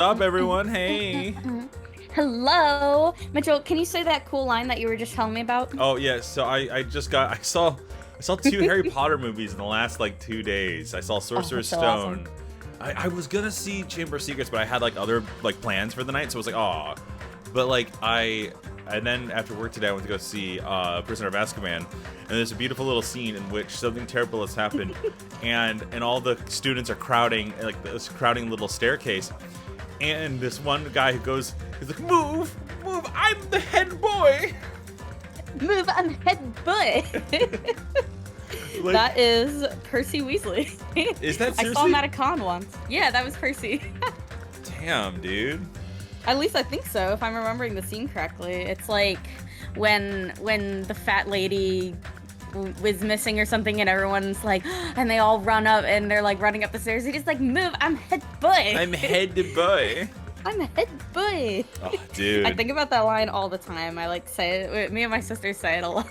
up, everyone? Hey. Hello, Mitchell. Can you say that cool line that you were just telling me about? Oh yeah. So I saw two Harry Potter movies in the last like 2 days. I saw Sorcerer's That's so Stone. awesome. I was gonna see Chamber of Secrets, but I had like other like plans for the night, so I was like, oh. But like and then after work today, I went to go see Prisoner of Azkaban, and there's a beautiful little scene in which something terrible has happened, and all the students are crowding like this crowding little staircase, and this one guy who goes, he's like, move, I'm the head boy. Move, I'm head boy. Like, That is Percy Weasley. is that seriously? I saw him at a con once. Yeah, that was Percy. Damn, dude. At least I think so, if I'm remembering the scene correctly. It's like when the fat lady was missing or something, and everyone's like, and they all run up, and they're like running up the stairs. He's just like, move, I'm head boy. I'm head boy. I'm head boy. Oh, dude. I think about that line all the time. I like say it. Me and my sisters say it a lot.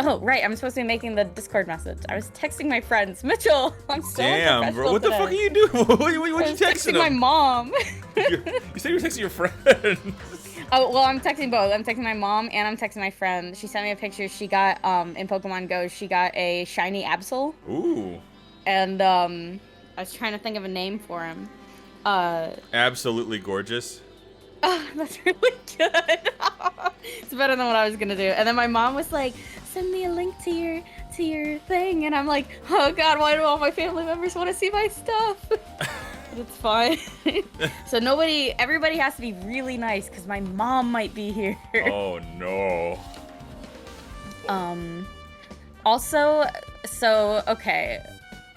Oh, right. I'm supposed to be making the Discord message. I was texting my friends. Mitchell, I'm so Damn, bro. What today. the fuck are you doing? What you I was texting texting my them? mom. You said you were texting your friend. Oh, well, I'm texting both. I'm texting my mom and I'm texting my friend. She sent me a picture. She got, in Pokemon Go, she got a shiny Absol. Ooh. And, I was trying to think of a name for him. Absolutely gorgeous. Oh, that's really good. It's better than what I was gonna do. And then my mom was like, send me a link to your thing. And I'm like, oh God, why do all my family members want to see my stuff? But it's fine. So everybody has to be really nice because my mom might be here. Oh no. Also, so, okay.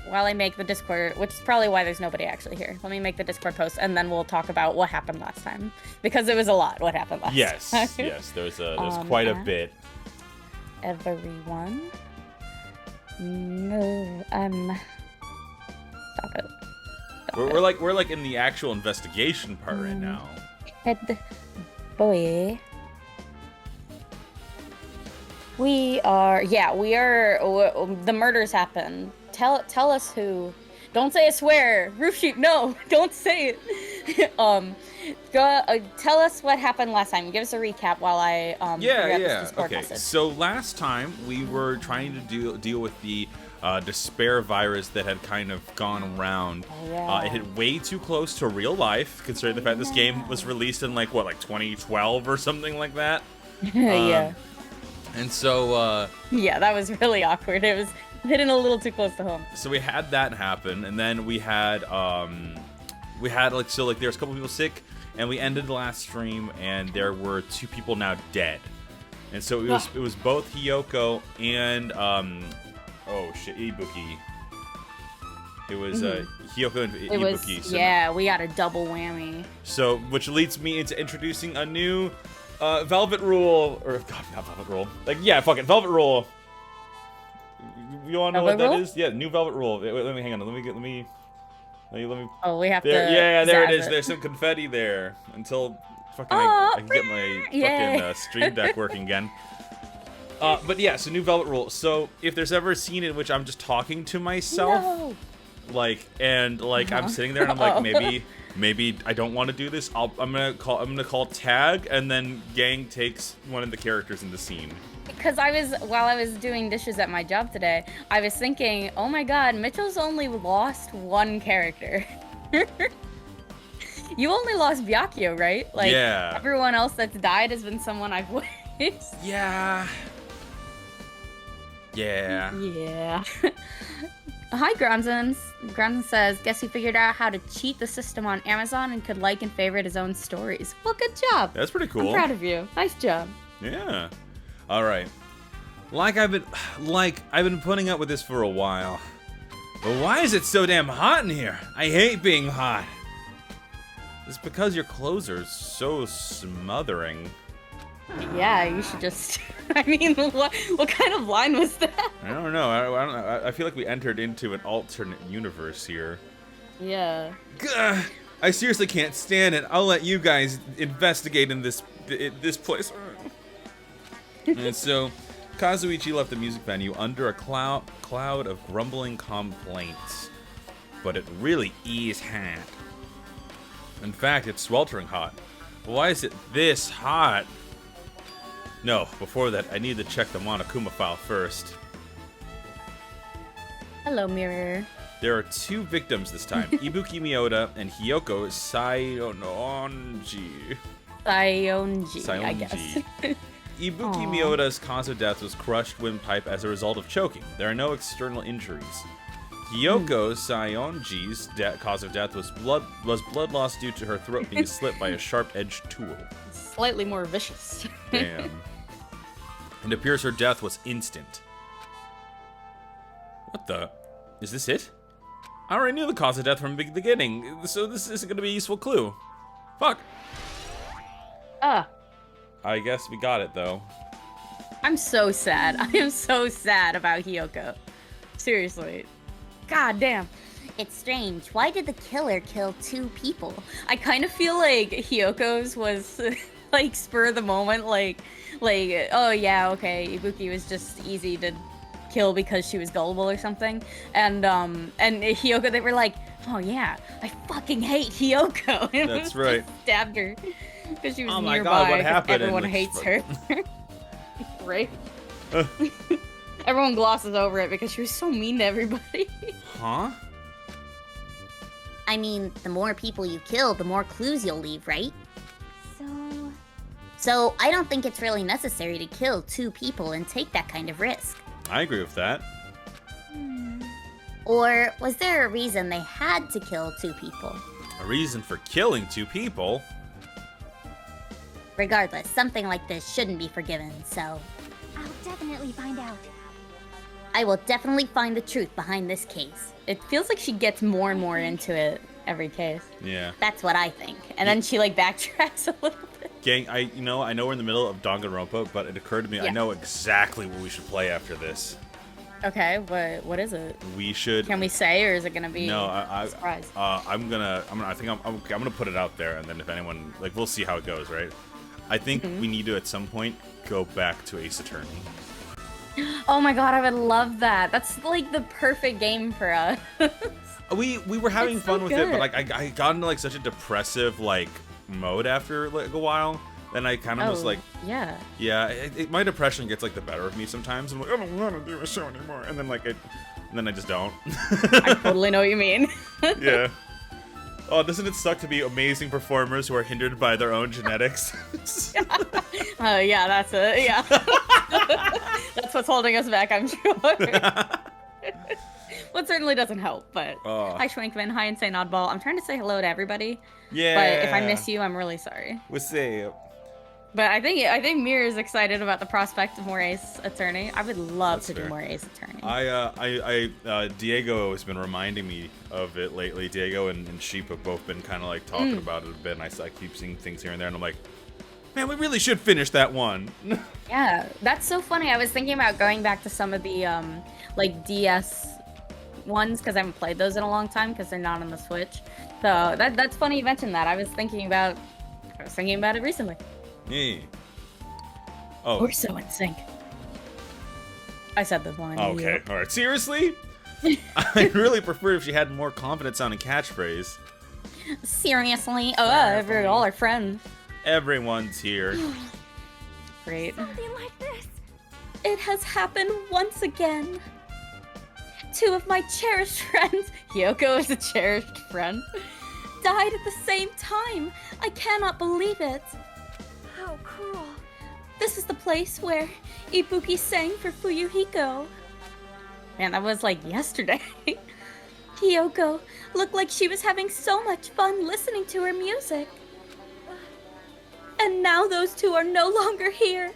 While I make the Discord, which is probably why there's nobody actually here. Let me make the Discord post, and then we'll talk about what happened last time. Because it was a lot what happened last time. Yes, there's quite a bit. Everyone. No, stop it. We're like in the actual investigation part right now. Head boy. We are, the murders happened. Tell us who. Don't say a swear. Roof sheep, no, don't say it. Tell us what happened last time. Give us a recap while I figure out this Discord Okay. message. So last time we were trying to deal with the despair virus that had kind of gone around. Oh, yeah. It hit way too close to real life, considering the fact this game was released in like 2012 or something like that. Yeah. And so Yeah, that was really awkward. It was hitting a little too close to home. So we had that happen, and then we had there was a couple people sick, and we ended the last stream, and there were 2 people now dead, and so it was both Hiyoko and Ibuki. It was Hiyoko and Ibuki. So we got a double whammy. So which leads me into introducing a new Velvet Rule, or God, not Velvet Rule. Velvet Rule. You want to know what that is? Yeah, new Velvet Rule. Wait, let me hang on. Let me. Oh, we have there, to. Yeah, there it zazz is. There's some confetti there until I can get my fucking stream deck working again. But yeah, so new Velvet Rule. So if there's ever a scene in which I'm just talking to myself, I'm sitting there and I'm like, maybe I don't want to do this. I'm gonna call tag, and then Gang takes one of the characters in the scene. Because while I was doing dishes at my job today, I was thinking, oh my God, Mitchell's only lost one character. You only lost Byakuya, right? Yeah. Everyone else that's died has been someone I've voiced. Yeah. Hi, Gronzon. Gronzon says, guess he figured out how to cheat the system on Amazon and could like and favorite his own stories. Well, good job. That's pretty cool. I'm proud of you. Nice job. Yeah. All right. I've been putting up with this for a while. But why is it so damn hot in here? I hate being hot. It's because your clothes are so smothering. Yeah, you should just. I mean, what kind of line was that? I don't know. I feel like we entered into an alternate universe here. Yeah. Gah, I seriously can't stand it. I'll let you guys investigate in this place. And so, Kazuichi left the music venue under a cloud of grumbling complaints. But it really is hot. In fact, it's sweltering hot. Why is it this hot? No, before that, I need to check the monokuma file first. Hello, mirror. There are 2 victims this time, Ibuki Miyoda and Hiyoko Sayonji. Sayonji, I guess. Ibuki Miyoda's cause of death was crushed windpipe as a result of choking. There are no external injuries. Hiyoko Sayonji's cause of death was blood loss due to her throat being slit by a sharp-edged tool. Slightly more vicious. Damn. It appears her death was instant. What the? Is this it? I already knew the cause of death from the beginning, so this isn't going to be a useful clue. Fuck. I guess we got it, though. I'm so sad. I am so sad about Hiyoko. Seriously. God damn. It's strange. Why did the killer kill 2 people? I kind of feel like Hiyoko's was like spur of the moment, like oh yeah, okay, Ibuki was just easy to kill because she was gullible or something, and Hiyoko, they were like, oh yeah, I fucking hate Hiyoko. And That's right. Stabbed her because she was Oh my nearby. God, what happened? Everyone And, hates her. Right? Everyone glosses over it because she was so mean to everybody. Huh? I mean, the more people you kill, the more clues you'll leave, right? So I don't think it's really necessary to kill 2 people and take that kind of risk. I agree with that. Or was there a reason they had to kill 2 people? A reason for killing 2 people? Regardless, something like this shouldn't be forgiven, so I'll definitely find out. I will definitely find the truth behind this case. It feels like she gets more and more into it every case. Yeah. That's what I think. And then she like backtracks a little bit. Gang, I know we're in the middle of Danganronpa, but it occurred to me, I know exactly what we should play after this. Okay, what is it? We should. Can we say, or is it gonna be a surprise? I'm gonna put it out there, and then if anyone, like, we'll see how it goes, right? I think we need to at some point go back to Ace Attorney. Oh my god, I would love that. That's like the perfect game for us. We were having It's fun so with it, but good. like I got into like such a depressive like mode after like a while. Then I kind of was like, yeah. my depression gets like the better of me sometimes. I'm like, I don't want to do a show anymore, and then I just don't. I totally know what you mean. Yeah. Oh, doesn't it suck to be amazing performers who are hindered by their own genetics? Yeah, that's it. Yeah. That's what's holding us back, I'm sure. Well, it certainly doesn't help, but hi Schwankman, hi Insane Oddball. I'm trying to say hello to everybody. Yeah. But if I miss you, I'm really sorry. What's up? But I think Mir is excited about the prospect of more Ace Attorney. I would love That's to fair. do more Ace Attorney. Diego has been reminding me of it lately. Diego and Sheep have both been kind of like talking about it a bit, and I keep seeing things here and there, and I'm like, man, we really should finish that one. Yeah, that's so funny. I was thinking about going back to some of the like DS ones because I haven't played those in a long time because they're not on the Switch. So that's funny you mentioned that. I was thinking about it recently. Hey. Oh. We're so in sync. I said this line. Okay. All right. Seriously? I really prefer if she had more confident sounding catchphrase. Seriously? Oh, all our friends. Everyone's here. Great. Something like this. It has happened once again. 2 of my cherished friends, Hiyoko is a cherished friend, died at the same time. I cannot believe it. How cruel. This is the place where Ibuki sang for Fuyuhiko. Man, that was like yesterday. Hiyoko looked like she was having so much fun listening to her music. And now those 2 are no longer here.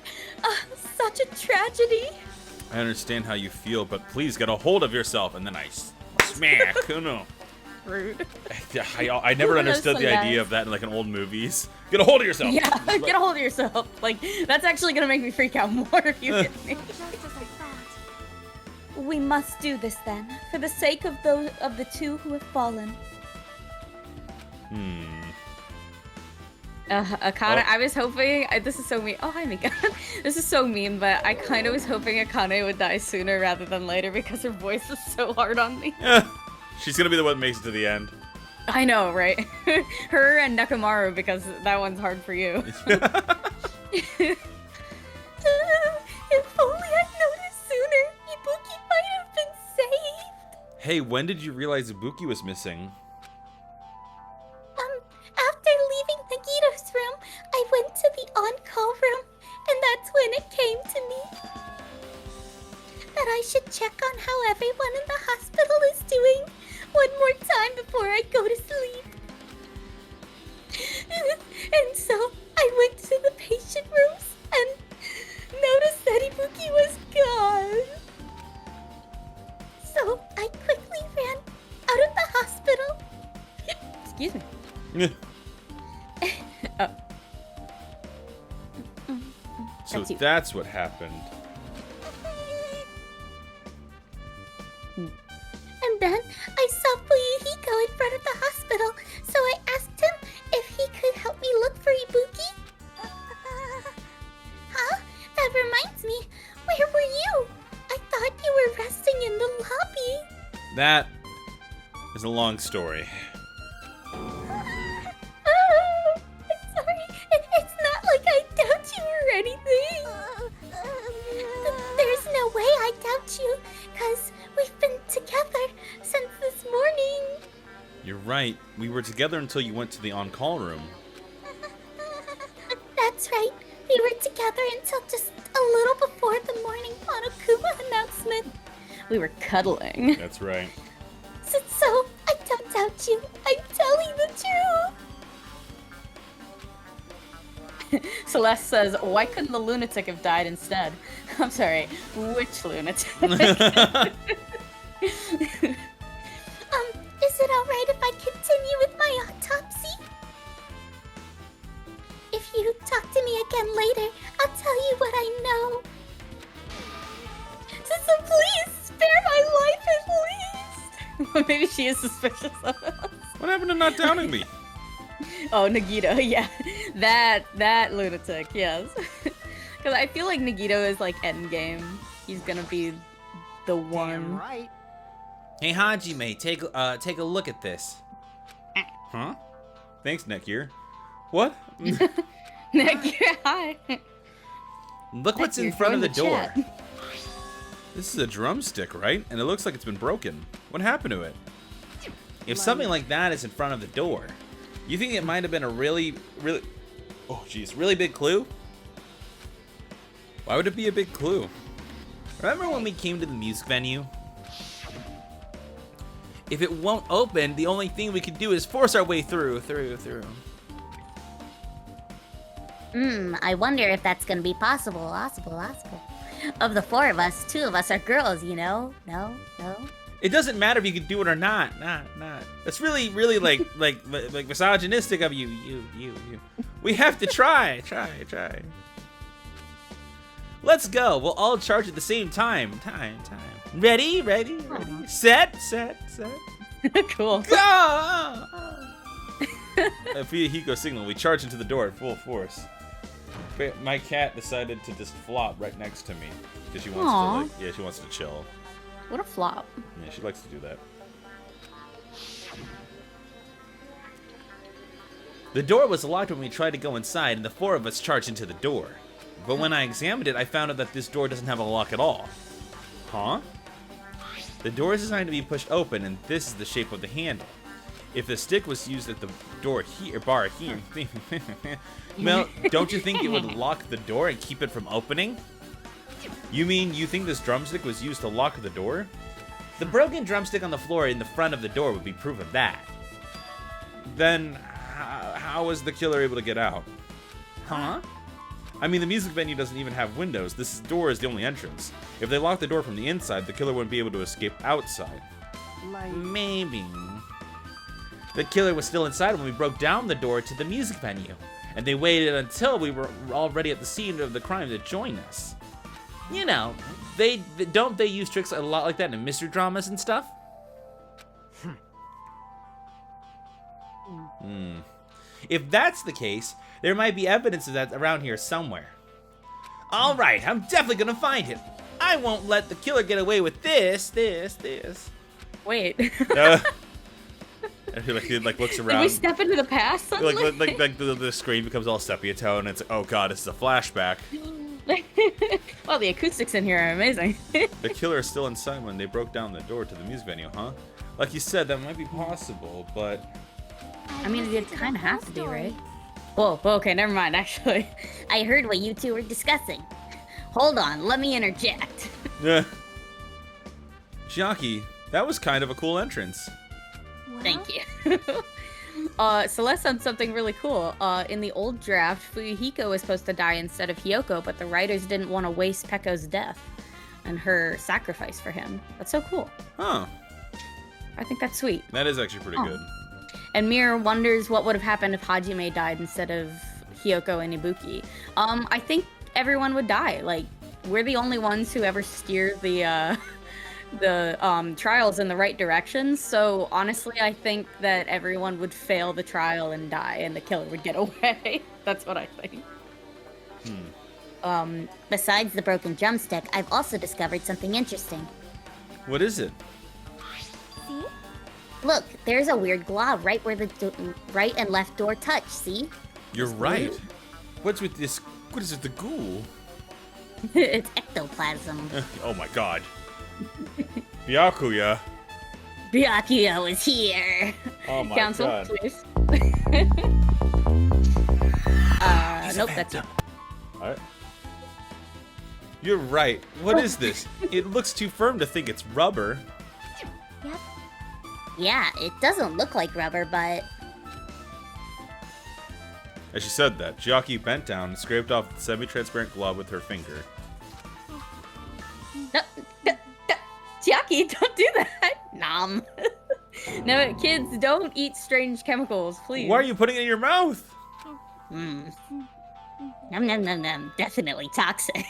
Such a tragedy. I understand how you feel, but please get a hold of yourself. And then I smack. Oh no. Rude. I never understood the idea of that in like in old movies. Get a hold of yourself. Yeah, get a hold of yourself. Like, that's actually gonna make me freak out more if you hit me. Just as I thought. We must do this then, for the sake of the 2 who have fallen. Akane, I was hoping, this is so mean. Oh, hi, Mika. This is so mean, but I kind of was hoping Akane would die sooner rather than later because her voice is so hard on me. Yeah. She's gonna be the one that makes it to the end. I know, right? Her and Nakamaru, because that one's hard for you. If only I'd noticed sooner, Ibuki might have been saved. Hey, when did you realize Ibuki was missing? After leaving Nagito's room, I went to the on-call room, and that's when it came to me. That I should check on how everyone in the hospital is doing one more time before I go to sleep. And so I went to the patient rooms and noticed that Ibuki was gone. So I quickly ran out of the hospital. Excuse me. Oh. So That's you. that's what happened. And then I saw Fuyuhiko in front of the hospital, so I asked him if he could help me look for Ibuki. Huh? That reminds me, where were you? I thought you were resting in the lobby. That is a long story. I'm sorry. It's not like I doubt you or anything. There's no way I doubt you, because we've been together since this morning. You're right. We were together until you went to the on-call room. That's right. We were together until just a little before the morning monokuma announcement. We were cuddling. That's right. So I don't doubt you. I'm telling the truth. Celeste says, why couldn't the lunatic have died instead? I'm sorry, which lunatic? Is it alright if I continue with my autopsy? If you talk to me again later, I'll tell you what I know. So please, spare my life at least! Maybe she is suspicious of us. What happened to not doubting me? Oh, Nagito, yeah. That lunatic, yes. Because I feel like Nagito is like endgame. He's gonna be the one. Right. Hey, Hajime, take a look at this. Huh? Thanks, Nekir. What? Nick, hi. Look what's in Nekir, front of the join door. chat. This is a drumstick, right? And it looks like it's been broken. What happened to it? If something like that is in front of the door, you think it might have been a really big clue? Why would it be a big clue? Remember when we came to the music venue? If it won't open, the only thing we can do is force our way through. I wonder if that's gonna be possible. Of the four of us, two of us are girls, you know? No? It doesn't matter if you can do it or not. Not. That's really like misogynistic of you. We have to try. Let's go. We'll all charge at the same time. Time. Ready. Set. Cool. Go! If he goes signal, we charge into the door at full force. But my cat decided to just flop right next to me because she wants to she wants to chill. What a flop. Yeah, she likes to do that. The door was locked when we tried to go inside, and the four of us charged into the door. But when I examined it, I found out that this door doesn't have a lock at all. Huh? The door is designed to be pushed open, and this is the shape of the handle. If the stick was used at the bar here, Mel, don't you think it would lock the door and keep it from opening? You mean you think this drumstick was used to lock the door? The broken drumstick on the floor in the front of the door would be proof of that. Then, how was the killer able to get out? Huh? I mean, the music venue doesn't even have windows. This door is the only entrance. If they locked the door from the inside, the killer wouldn't be able to escape outside. Maybe. The killer was still inside when we broke down the door to the music venue, and they waited until we were already at the scene of the crime to join us. You know, they use tricks a lot like that in mystery dramas and stuff? If that's the case, there might be evidence of that around here somewhere. All right, I'm definitely gonna find him. I won't let the killer get away with this. Wait. And he like looks Did we around. step into the past suddenly? Like the screen becomes all sepia tone, and it's oh god, it's a flashback. Well, the acoustics in here are amazing. The killer is still inside when they broke down the door to the music venue, huh? Like you said, that might be possible, but I mean, it kind of has to be, right? Whoa, okay, never mind, actually. I heard what you two were discussing. Hold on, let me interject. Chiaki, that was kind of a cool entrance. Well, Thank you. Celeste said something really cool. In the old draft, Fuyuhiko was supposed to die instead of Hyoko, but the writers didn't want to waste Pekko's death and her sacrifice for him. That's so cool. Huh. I think that's sweet. That is actually pretty good. And Mir wonders what would have happened if Hajime died instead of Hyoko and Ibuki. I think everyone would die. Like, we're the only ones who ever steer the trials in the right direction. So honestly, I think that everyone would fail the trial and die, and the killer would get away. That's what I think. Besides the broken drumstick, I've also discovered something interesting. What is it? see? Look, there's a weird glob right where the right and left door touch, see? You're right. What's with this? What is it, the ghoul? It's ectoplasm. Oh my god. Byakuya. Byakuya is here. Oh my Counsel, god. please. Nope, that's it. Alright. You're right. What is this? It looks too firm to think it's rubber. Yep. Yeah, it doesn't look like rubber, but As she said that, Chiaki bent down and scraped off the semi-transparent glove with her finger. Chiaki, don't do that. Nom. No, kids, don't eat strange chemicals, please. Why are you putting it in your mouth? Num num num num, definitely toxic.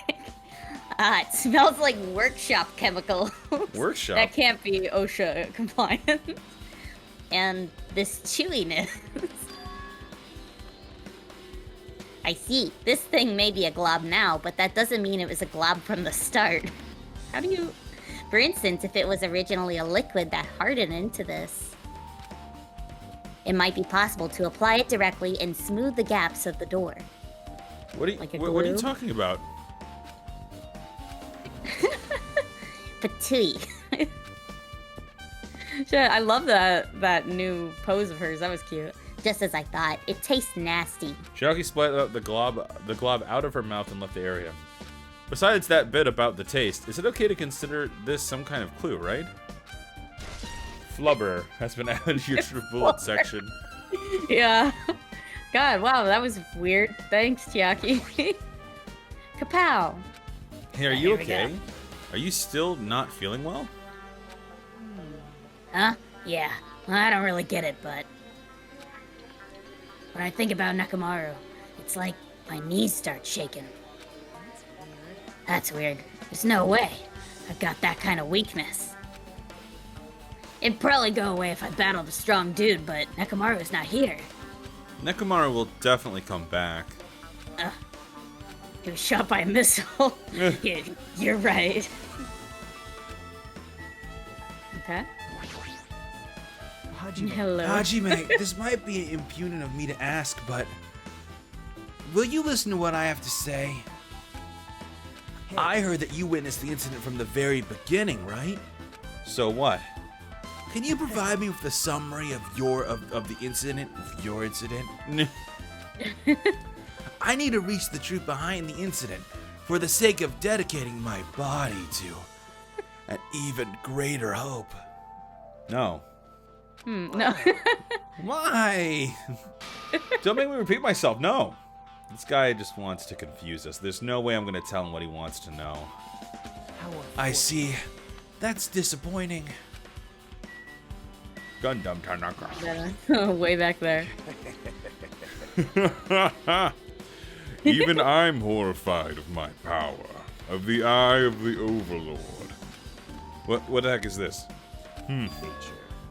It smells like workshop chemicals. Workshop? That can't be OSHA compliant. And this chewiness. I see. This thing may be a glob now, but that doesn't mean it was a glob from the start. How do you... For instance, if it was originally a liquid that hardened into this, it might be possible to apply it directly and smooth the gaps of the door. What are you, Like a what are you glue? talking about? Patooey. Shit, I love that new pose of hers. That was cute. Just as I thought. It tastes nasty. Chiaki split out the glob out of her mouth and left the area. Besides that bit about the taste, is it okay to consider this some kind of clue, right? Flubber has been added to your true bullet section. Yeah. God, wow, that was weird. Thanks, Chiaki. Kapow. Hey, are you Here we okay? go. Are you still not feeling well? Huh? Yeah. Well, I don't really get it, but when I think about Nakamaru, it's like my knees start shaking. That's weird. There's no way I've got that kind of weakness. It'd probably go away if I battled a strong dude, but Nakamaru's not here. Nekomaru will definitely come back. He was shot by a missile. You're right. Okay. Hajime. Hello. Hajime, this might be impudent of me to ask, but will you listen to what I have to say? I heard that you witnessed the incident from the very beginning, right? So what? Can you provide me with a summary of the incident, of your incident? I need to reach the truth behind the incident for the sake of dedicating my body to an even greater hope. No. No. Why? Don't make me repeat myself. No. This guy just wants to confuse us. There's no way I'm going to tell him what he wants to know. I see. That's disappointing. Gundam Tanaka. Way back there. Even I'm horrified of my power, of the eye of the Overlord. What the heck is this?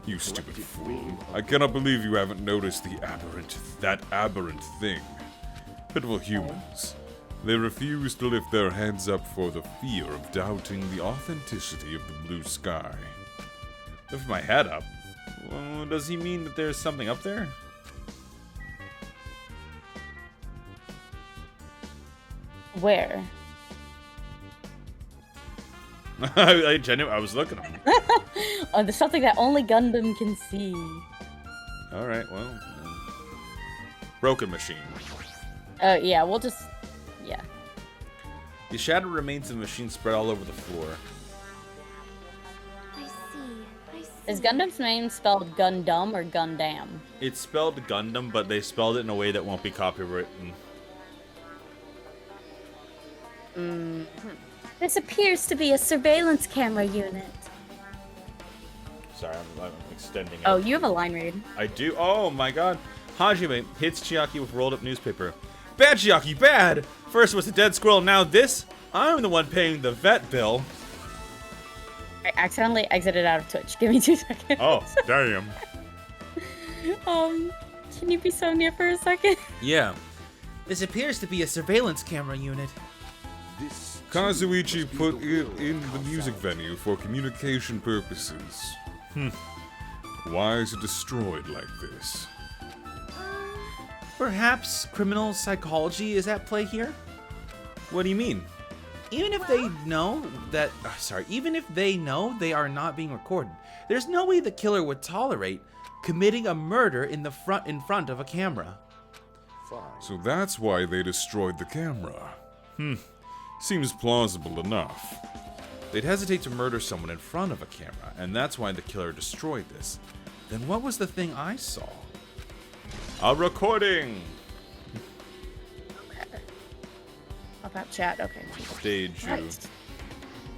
You stupid fool. I cannot believe you haven't noticed that aberrant thing. Pitiful humans. They refuse to lift their heads up for the fear of doubting the authenticity of the blue sky. Lift my head up? Does he mean that there's something up there? Where? I was looking at him. Oh, there's something that only Gundam can see. All right, well, broken machine. Yeah, we'll just... Yeah. The shattered remains of the machine spread all over the floor. I see. Is Gundam's name spelled Gundam or Gundam? It's spelled Gundam, but they spelled it in a way that won't be copywritten. This appears to be a surveillance camera unit. Sorry, I'm extending it. Oh, you have a line read. I do? Oh my god. Hajime hits Chiaki with rolled up newspaper. Bad, Chiaki, bad! First was a dead squirrel, now this? I'm the one paying the vet bill. I accidentally exited out of Twitch. Give me 2 seconds. Oh, damn. Can you be so near for a second? Yeah. This appears to be a surveillance camera unit. Kazuichi put it in the music venue for communication purposes. Why is it destroyed like this? Perhaps criminal psychology is at play here? What do you mean? Even if they know that, even if they know they are not being recorded, there's no way the killer would tolerate committing a murder in front of a camera. So that's why they destroyed the camera. Seems plausible enough. They'd hesitate to murder someone in front of a camera, and that's why the killer destroyed this. Then what was the thing I saw? A recording! About chat, okay. Stage you. Right.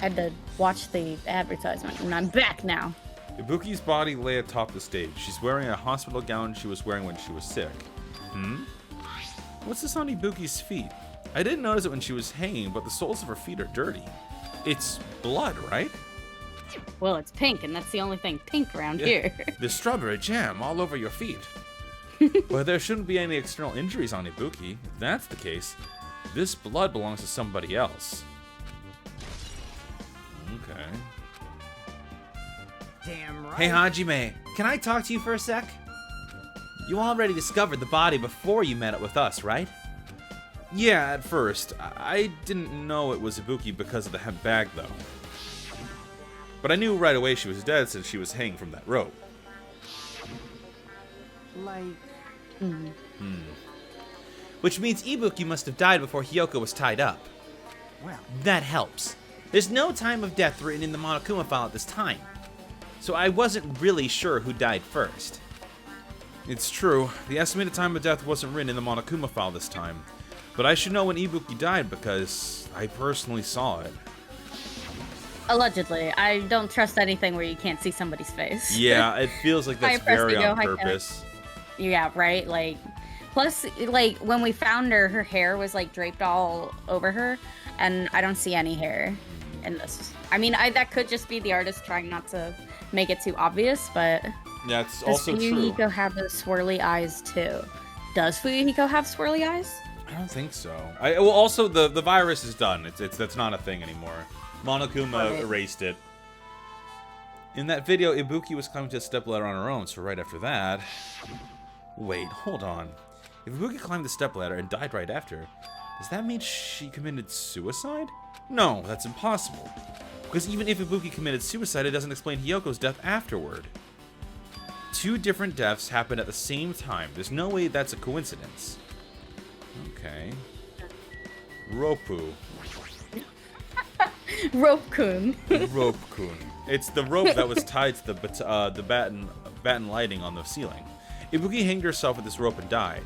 I had to watch the advertisement, and I'm back now. Ibuki's body lay atop the stage. She's wearing a hospital gown she was wearing when she was sick. What's this on Ibuki's feet? I didn't notice it when she was hanging, but the soles of her feet are dirty. It's blood, right? Well, it's pink, and that's the only thing pink around here. There's strawberry jam all over your feet. But there shouldn't be any external injuries on Ibuki. If that's the case, this blood belongs to somebody else. Okay. Damn right. Hey Hajime, can I talk to you for a sec? You already discovered the body before you met up with us, right? Yeah, at first. I didn't know it was Ibuki because of the bag, though. But I knew right away she was dead since she was hanging from that rope. Like, Which means Ibuki must have died before Hiyoko was tied up. well, That helps. There's no time of death written in the monokuma file at this time. So I wasn't really sure who died first. It's true. The estimated time of death wasn't written in the monokuma file this time. But I should know when Ibuki died because I personally saw it. Allegedly. I don't trust anything where you can't see somebody's face. Yeah, it feels like that's Hi, very Prestigo. on Hi, Kat. purpose. Yeah, right? Like, plus, like, when we found her, her hair was, like, draped all over her, and I don't see any hair in this. I mean, that could just be the artist trying not to make it too obvious, but... Yeah, it's Does also true. Fuyuhiko have those swirly eyes, too? Does Fuyuhiko have swirly eyes? I don't think so. Well, also the virus is done. That's not a thing anymore. Monokuma erased it. In that video, Ibuki was climbing to a stepladder on her own. So right after that, wait, hold on. If Ibuki climbed the stepladder and died right after, does that mean she committed suicide? No, that's impossible. Because even if Ibuki committed suicide, it doesn't explain Hiyoko's death afterward. 2 different deaths happened at the same time. There's no way that's a coincidence. Okay. Roppu. Rope-kun. Rope-kun. It's the rope that was tied to the batten lighting on the ceiling. Ibuki hanged herself with this rope and died.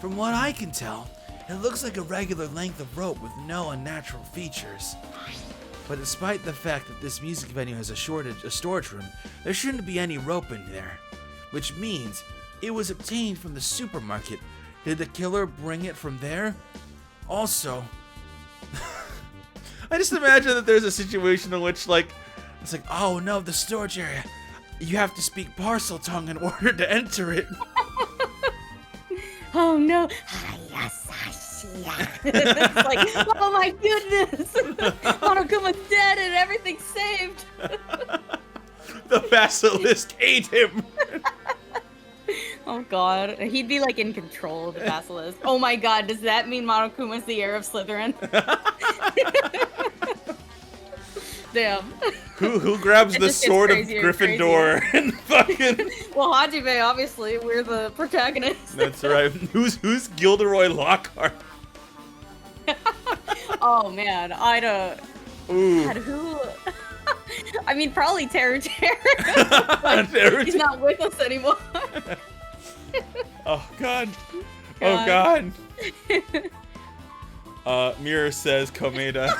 From what I can tell, it looks like a regular length of rope with no unnatural features. But despite the fact that this music venue has a storage room, there shouldn't be any rope in there. Which means it was obtained from the supermarket. Did the killer bring it from there? Also, I just imagine that there's a situation in which, like, it's like, oh no, the storage area. You have to speak parcel tongue in order to enter it. Oh no. It's like, oh my goodness. Monokuma's dead and everything's saved. The basilisk ate him. Oh god, he'd be like in control of the basilisk. Oh my god, does that mean Monokuma's the heir of Slytherin? Damn. Who grabs It the just gets sword of crazier and Gryffindor and fucking? Well, Hajime, obviously, we're the protagonists. That's right. Who's Gilderoy Lockhart? Oh man, I don't. Ooh. God, who? I mean, probably Terror. Terror. He's not with us anymore. Oh god. Oh god. Mirror says Komeda.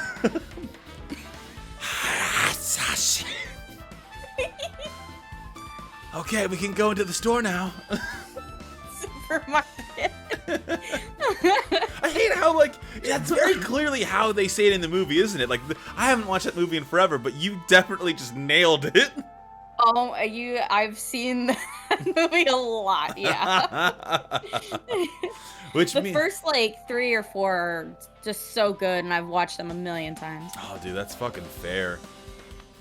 Okay, we can go into the store now. Supermarket. I hate how, like, that's very clearly how they say it in the movie, isn't it? Like, I haven't watched that movie in forever, but you definitely just nailed it. Oh, I've seen that movie a lot, yeah. Which The means... first, like, 3 or 4 are just so good, and I've watched them a million times. Oh, dude, that's fucking fair.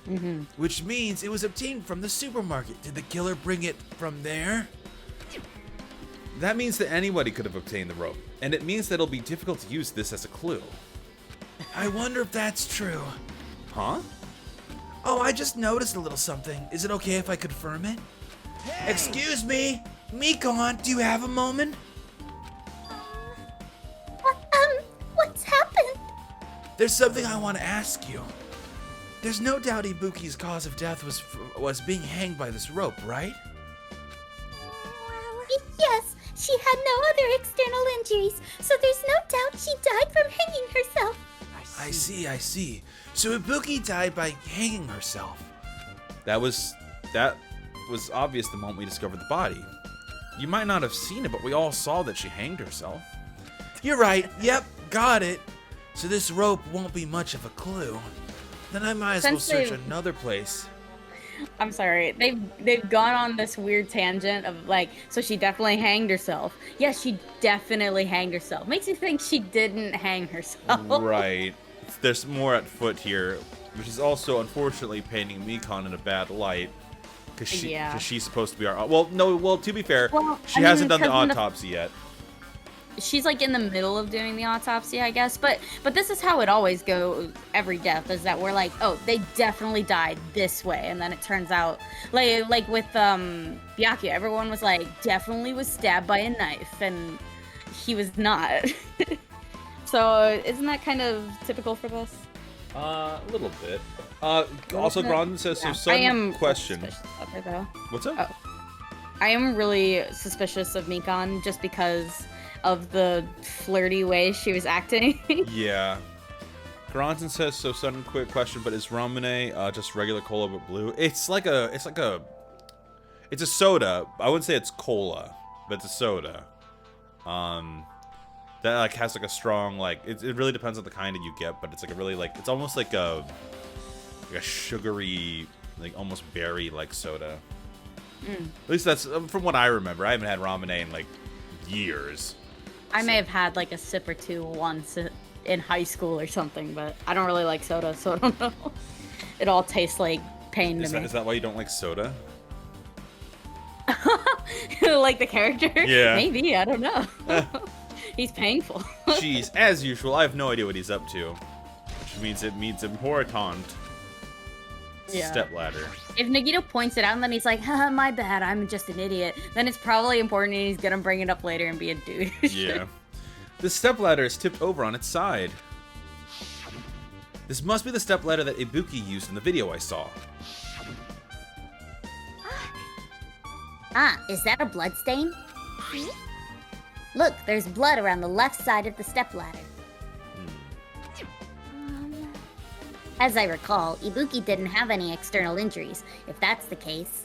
Mm-hmm. Which means it was obtained from the supermarket. Did the killer bring it from there? That means that anybody could have obtained the rope, and it means that it'll be difficult to use this as a clue. I wonder if that's true. Huh? Oh, I just noticed a little something. Is it okay if I confirm it? Hey. Excuse me, Mikon, do you have a moment? What's happened? There's something I want to ask you. There's no doubt Ibuki's cause of death was being hanged by this rope, right? Yes, she had no other external injuries, so there's no doubt she died from hanging herself. I see. So Ibuki died by hanging herself. That was obvious the moment we discovered the body. You might not have seen it, but we all saw that she hanged herself. You're right. Yep, got it. So this rope won't be much of a clue. Then I might as well search another place. I'm sorry. They've gone on this weird tangent of like, so she definitely hanged herself. Yes, she definitely hanged herself. Makes you think she didn't hang herself. Right. There's more at foot here, which is also unfortunately painting Mikon in a bad light. Because she's supposed to be our... Well, to be fair, she hasn't done the autopsy yet. She's like in the middle of doing the autopsy, I guess. But this is how it always goes. Every death is that we're like, oh, they definitely died this way, and then it turns out like with Byakuya, everyone was like, definitely was stabbed by a knife, and he was not. So isn't that kind of typical for this? A little bit. Also, Grondon says, so sudden question. Of her, though. What's up? Oh. I am really suspicious of Mikon just because of the flirty way she was acting. Yeah. Grondon says, so sudden quick question, but is Ramune just regular cola but blue? It's a soda. I wouldn't say it's cola, but it's a soda. That like has like a strong it really depends on the kind that you get, but it's like a really it's almost like a sugary, like almost berry like soda. At least that's from what I remember. I haven't had Ramune in like years. I may have had like a sip or two once in high school or something, but I don't really like soda, so I don't know. It all tastes like pain to me. Is that why you don't like soda? Like the character? Yeah. Maybe, I don't know. He's painful. Jeez, as usual, I have no idea what he's up to. Which means it means important. Yeah. Stepladder. If Nagito points it out and then he's like, haha, my bad, I'm just an idiot, then it's probably important and he's gonna bring it up later and be a douche. Yeah. The stepladder is tipped over on its side. This must be the stepladder that Ibuki used in the video I saw. Ah, is that a bloodstain? Look, there's blood around the left side of the stepladder. As I recall, Ibuki didn't have any external injuries. If that's the case,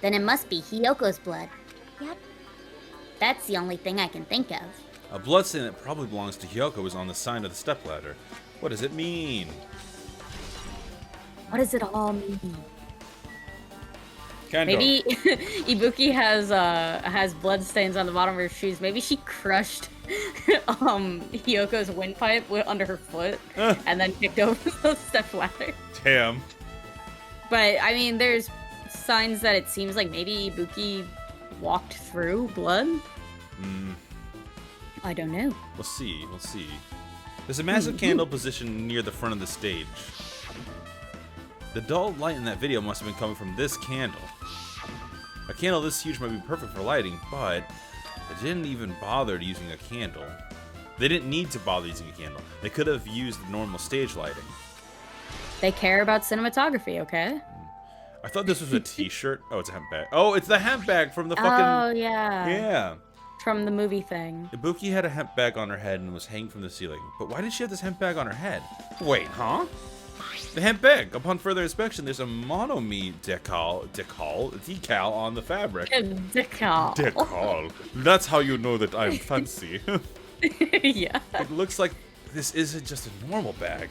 then it must be Hiyoko's blood. Yep. That's the only thing I can think of. A bloodstain that probably belongs to Hiyoko is on the side of the stepladder. What does it mean? What does it all mean? Kendo. Maybe Ibuki has blood stains on the bottom of her shoes. Maybe she crushed Hiyoko's windpipe under her foot and then kicked over the stepladder. Damn. But I mean, there's signs that it seems like maybe Ibuki walked through blood. I don't know. We'll see. We'll see. There's a massive candle positioned near the front of the stage. The dull light in that video must have been coming from this candle. A candle this huge might be perfect for lighting, but they didn't even bother using a candle. They didn't need to bother using a candle. They could have used the normal stage lighting. They care about cinematography, okay? I thought this was a t-shirt. Oh, it's a hemp bag. Oh, it's the hemp bag from the fucking... Oh, yeah. Yeah. From the movie thing. Ibuki had a hemp bag on her head and was hanging from the ceiling. But why did she have this hemp bag on her head? Wait, huh? The hemp bag. Upon further inspection, there's a monokuma decal on the fabric. Decal. Decal. That's how you know that I'm fancy. Yeah. It looks like this isn't just a normal bag.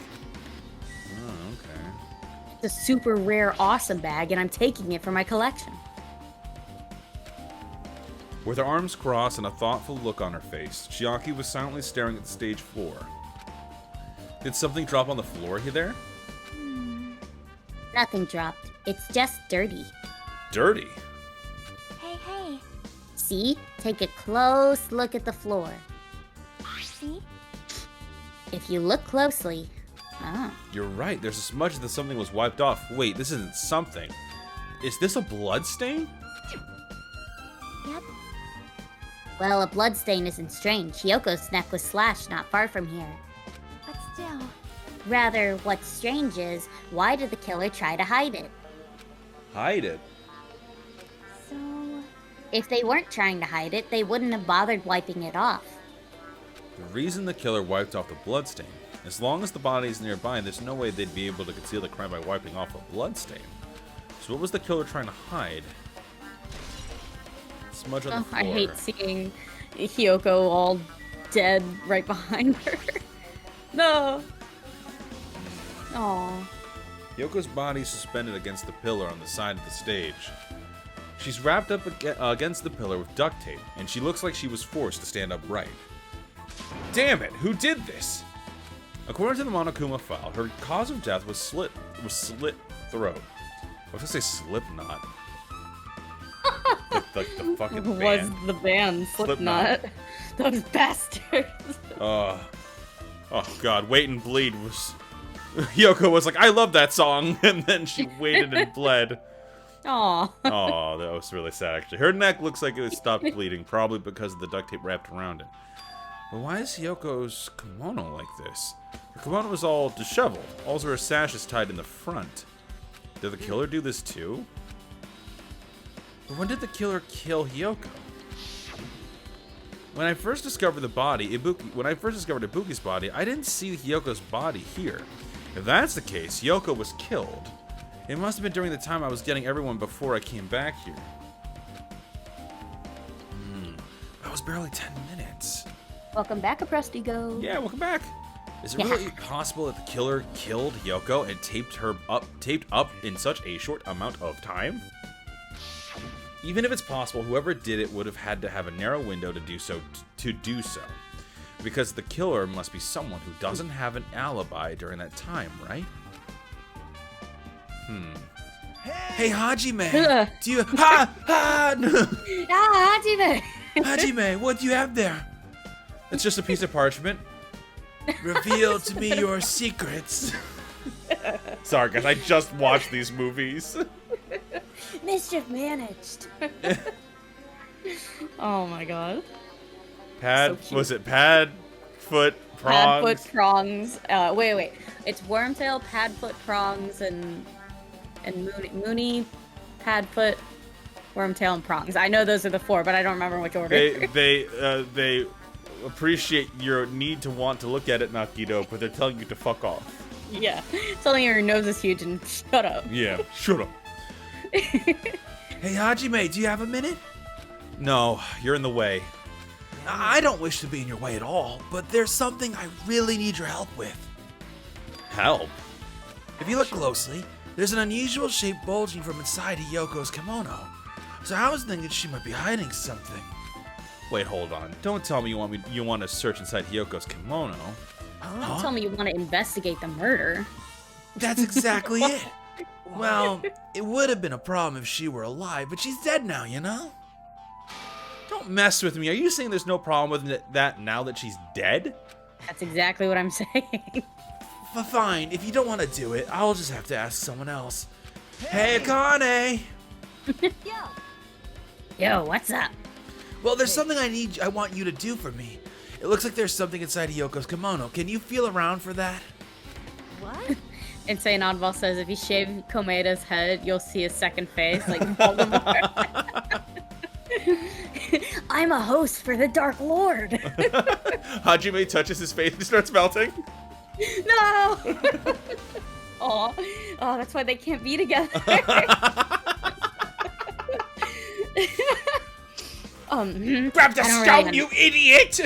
Oh, okay. It's a super rare, awesome bag, and I'm taking it for my collection. With her arms crossed and a thoughtful look on her face, Chiaki was silently staring at the stage floor. Did something drop on the floor here there? Nothing dropped. It's just dirty. Dirty. Hey. See? Take a close look at the floor. See? If you look closely... Oh. You're right, there's a smudge that something was wiped off. Wait, this isn't something. Is this a blood stain? Yep. Well, a bloodstain isn't strange. Hyoko's neck was slashed not far from here. But still. Rather, what's strange is, why did the killer try to hide it? Hide it. So. If they weren't trying to hide it, they wouldn't have bothered wiping it off. The reason the killer wiped off the blood stain. As long as the body is nearby, there's no way they'd be able to conceal the crime by wiping off a blood stain. So what was the killer trying to hide? Smudge on the floor. I hate seeing Hyoko all dead right behind her. No. Aww. Yoko's body suspended against the pillar on the side of the stage. She's wrapped up against the pillar with duct tape, and she looks like she was forced to stand upright. Damn it! Who did this? According to the Monokuma file, her cause of death was slit throat. I was gonna say Slipknot. like the fucking band. Was the band Slipknot? Those bastards. Oh god, Wait and Bleed was... Yoko was like, I love that song, and then she waited and bled. Aw. Oh, that was really sad, actually. Her neck looks like it was stopped bleeding, probably because of the duct tape wrapped around it. But why is Hyoko's kimono like this? Her kimono was all disheveled. Also, her sash is tied in the front. Did the killer do this too? But when did the killer kill Hyoko? When I first discovered Ibuki's body, I didn't see Hyoko's body here. If that's the case, Hyoko was killed. It must have been during the time I was getting everyone before I came back here. That was barely 10 minutes. Welcome back, Aprostigo. Yeah, welcome back. Is it really possible that the killer killed Hyoko and taped up in such a short amount of time? Even if it's possible, whoever did it would have had to have a narrow window to do so. Because the killer must be someone who doesn't have an alibi during that time, right? Hey, Hajime! Ugh. Do you... No. Ah, Hajime! Hajime, what do you have there? It's just a piece of parchment. Reveal to me your secrets. Sorry, guys, I just watched these movies. Mischief managed. Oh my god. Pad, So cute. was it pad, foot, prongs? Padfoot prongs. Wait. It's Wormtail, Padfoot prongs, and Mooney, Padfoot, Wormtail, and prongs. I know those are the four, but I don't remember which order. They appreciate your need to want to look at it, Nakido, but they're telling you to fuck off. Yeah. Telling her nose is huge and shut up. Yeah, shut up. Hey, Hajime, do you have a minute? No, you're in the way. I don't wish to be in your way at all, but there's something I really need your help with. Help? If you look closely, there's an unusual shape bulging from inside Hyoko's kimono. So I was thinking she might be hiding something. Wait, hold on. Don't tell me you want to search inside Hyoko's kimono. Don't tell me you want to investigate the murder. That's exactly it. Well, it would have been a problem if she were alive, but she's dead now, you know? Don't mess with me. Are you saying there's no problem with that now that she's dead? That's exactly what I'm saying. Fine, if you don't want to do it, I'll just have to ask someone else. Hey, Akane! Yo, what's up? Well, there's something I want you to do for me. It looks like there's something inside Hiyoko's kimono. Can you feel around for that? What? Insane Oddball says if you shave Komeda's head, you'll see his second face, like Voldemort. I'm a host for the Dark Lord. Hajime touches his face and starts melting. No! Oh, that's why they can't be together. Grab the stone, you idiot!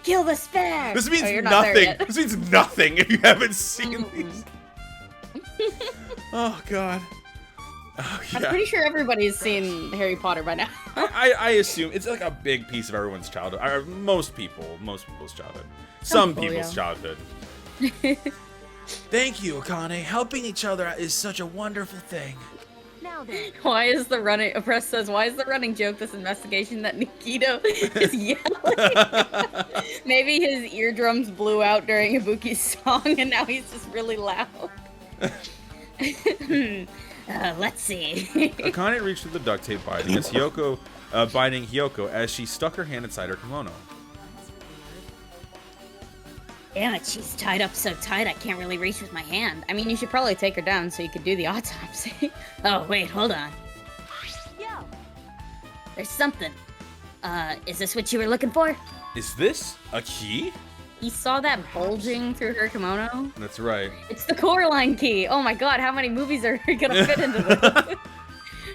Kill the spare. This means you're not there nothing. yet. This means nothing if you haven't seen these. Oh god. Oh, I'm yeah. pretty sure everybody's seen Harry Potter by now. I assume it's like a big piece of everyone's childhood. Or most people's childhood. Some people, people's yeah. childhood. Thank you, Akane. Helping each other is such a wonderful thing. Now then. Why is the running? Press says, why is the running joke this investigation that Nikito is yelling? Maybe his eardrums blew out during Ibuki's song, and now he's just really loud. Let's see. Akane reached through the duct tape binding Hiyoko as she stuck her hand inside her kimono. Damn it, she's tied up so tight I can't really reach with my hand. I mean, you should probably take her down so you could do the autopsy. Oh, wait, hold on. Yo. There's something. Is this what you were looking for? Is this a key? He saw that bulging through her kimono. That's right. It's the Coraline key. Oh my god, how many movies are gonna fit into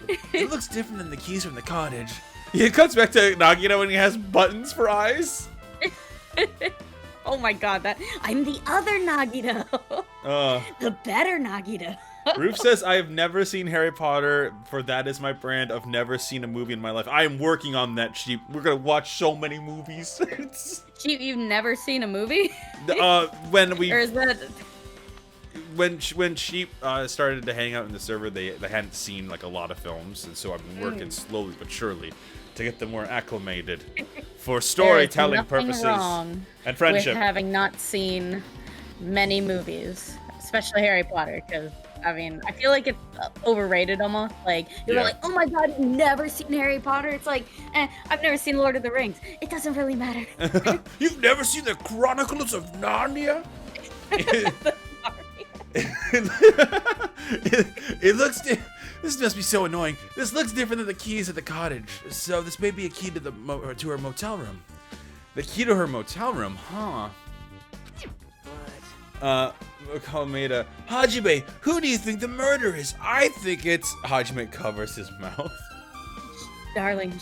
this? It looks different than the keys from the cottage. It cuts back to Nagito when he has buttons for eyes. Oh my god, that I'm the other Nagito. The better Nagito. Roof says, I have never seen Harry Potter, for that is my brand. I've never seen a movie in my life. I am working on that, Sheep. We're gonna watch so many movies. You've never seen a movie? When we Or is that when Sheep started to hang out in the server, they hadn't seen like a lot of films, and so I've been working slowly but surely to get them more acclimated for storytelling purposes wrong and friendship. with having not seen many movies, especially Harry Potter, because I mean, I feel like it's overrated almost. Like, you're Yeah. like, oh my god, you've never seen Harry Potter? It's like, I've never seen Lord of the Rings. It doesn't really matter. You've never seen the Chronicles of Narnia? It looks. This must be so annoying. This looks different than the keys at the cottage. So this may be a key to to her motel room. The key to her motel room, huh? Kalameda, Hajime, who do you think the murderer is? I think it's Hajime covers his mouth. Darling,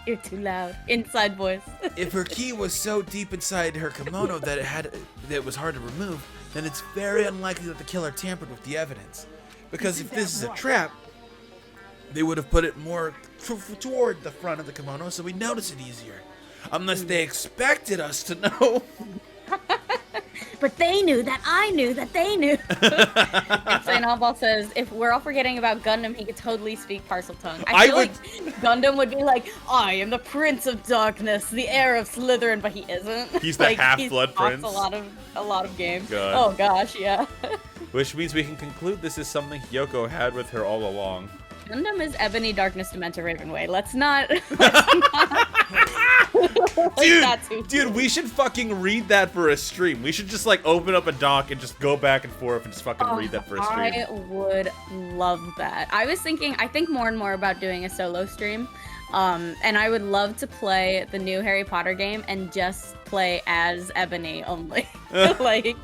you're too loud. Inside voice. If her key was so deep inside her kimono that it was hard to remove, then it's very unlikely that the killer tampered with the evidence. Because if this is a trap, they would have put it more toward the front of the kimono so we'd notice it easier. Unless they expected us to know. But they knew that I knew that they knew. Insane Oddball says, if we're all forgetting about Gundam, he could totally speak parcel tongue. I feel like Gundam would be like, I am the Prince of Darkness, the heir of Slytherin, but he isn't. He's the like, half-blood he talks prince. A lot of games. God. Oh gosh, yeah. Which means we can conclude this is something Hiyoko had with her all along. Gundam is Ebony, Darkness, Dementor, Ravenway. Let's not. Dude, we should fucking read that for a stream. We should just like open up a doc and just go back and forth and just fucking read that for a stream. I would love that. I think more and more about doing a solo stream. And I would love to play the new Harry Potter game and just play as Ebony only. like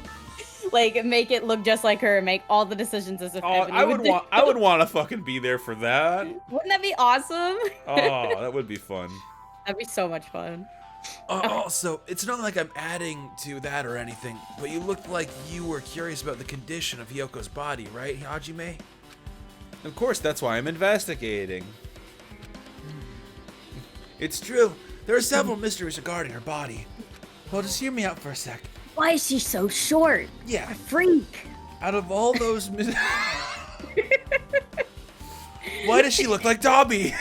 make it look just like her, make all the decisions as if Ebony I would want to fucking be there for that. Wouldn't that be awesome? Oh, that would be fun. That'd be so much fun. Also, it's not like I'm adding to that or anything, but you looked like you were curious about the condition of Hyoko's body, right, Hajime? Of course, that's why I'm investigating. It's true. There are several mysteries regarding her body. Well, just hear me out for a sec. Why is she so short? Yeah, A freak. Out of all those why does she look like Dobby?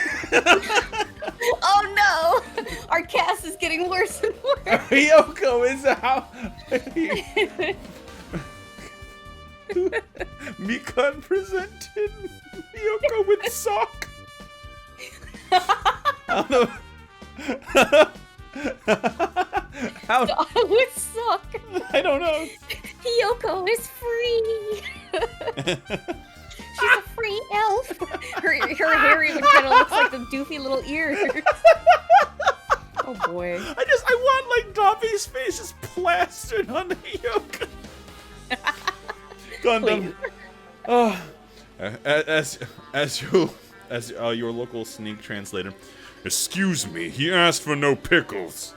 Oh no! Our cast is getting worse and worse. Ryoko is out. Mikan presented Ryoko with sock. How? I would suck. I don't know. Hiyoko is free. She's a free elf. Her hair even kind of looks like the doofy little ears. Oh boy. I want like Dobby's face just plastered on Ryoko. Gundam. Oh, as your local sneak translator. Excuse me, he asked for no pickles.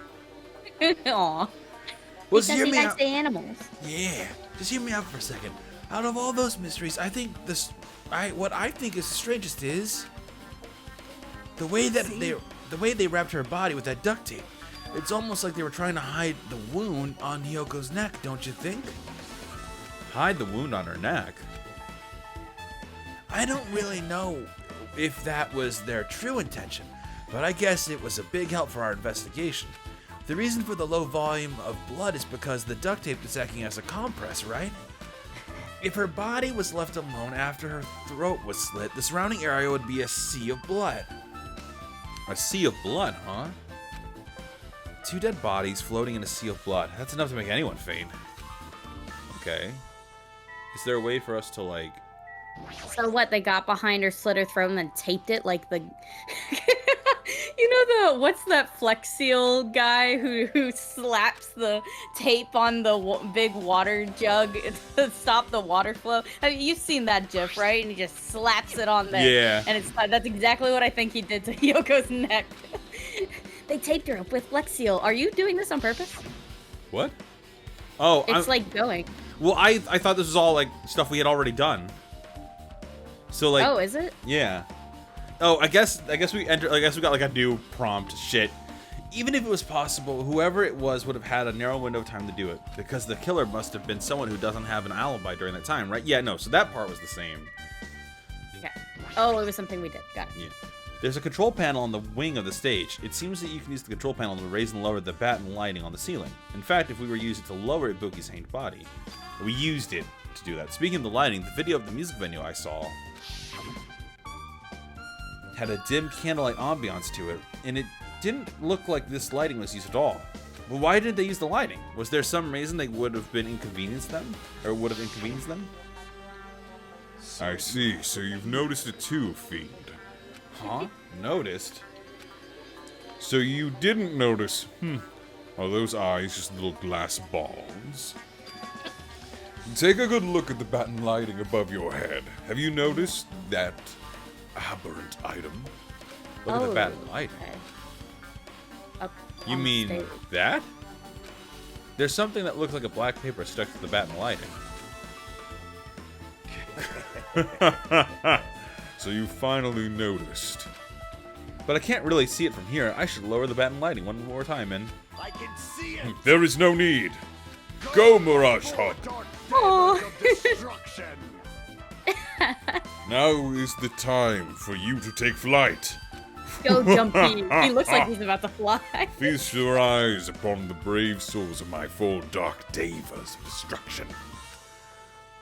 Aw. Well, Because hear he me likes out. the animals. Yeah, just hear me out for a second. Out of all those mysteries, I think what I think is the strangest is the way that they wrapped her body with that duct tape. It's almost like they were trying to hide the wound on Hyoko's neck, don't you think? Hide the wound on her neck. I don't really know if that was their true intention, but I guess it was a big help for our investigation. The reason for the low volume of blood is because the duct tape is acting as a compress, right? If her body was left alone after her throat was slit, the surrounding area would be a sea of blood. A sea of blood, huh? 2 dead bodies floating in a sea of blood. That's enough to make anyone faint. Okay. Is there a way for us to, like... So what? They got behind her, slit her throat, and then taped it like the. You know what's that Flex Seal guy who slaps the tape on the big water jug to stop the water flow? I mean, you've seen that GIF, right? And he just slaps it on there. Yeah. And that's exactly what I think he did to Yoko's neck. They taped her up with Flex Seal. Are you doing this on purpose? What? Oh, It's like going. Well, I thought this was all, like, stuff we had already done. So, like... Oh, is it? Yeah. Oh, I guess we got like a new prompt shit. Even if it was possible, whoever it was would have had a narrow window of time to do it, because the killer must have been someone who doesn't have an alibi during that time, right? Yeah, no, so that part was the same. Okay. Oh, it was something we did. Got it. Yeah. There's a control panel on the wing of the stage. It seems that you can use the control panel to raise and lower the batten lighting on the ceiling. In fact, if we were to use it to lower Ibuki's hanged body, we used it to do that. Speaking of the lighting, the video of the music venue I saw had a dim candlelight ambiance to it, and it didn't look like this lighting was used at all. Well, why did they use the lighting? Was there some reason they would have been inconvenienced them? Or would have inconvenienced them? I see, so you've noticed it too, Fiend. Huh? Noticed? So you didn't notice, are those eyes just little glass balls? Take a good look at the batten lighting above your head. Have you noticed that aberrant item? Look at the batten light. Up You on mean stage. that? There's something that looks like a black paper stuck to the batten lighting. So you finally noticed. But I can't really see it from here. I should lower the batten lighting one more time, and... I can see it. There is no need. Go, Mirage Hut. Aw. Destruction. Now is the time for you to take flight. Go, Jumpy. He looks like he's about to fly. Feast your eyes upon the brave souls of my 4 dark devas of destruction.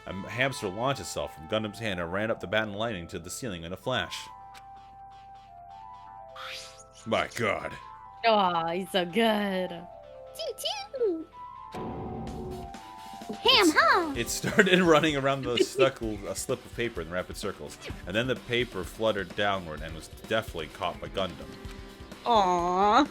A hamster launched itself from Gundam's hand and ran up the batten lighting to the ceiling in a flash. My God. Aw, he's so good. Choo-choo. Ham, huh? It started running around the slip of paper in rapid circles, and then the paper fluttered downward and was deftly caught by Gundam. Aw.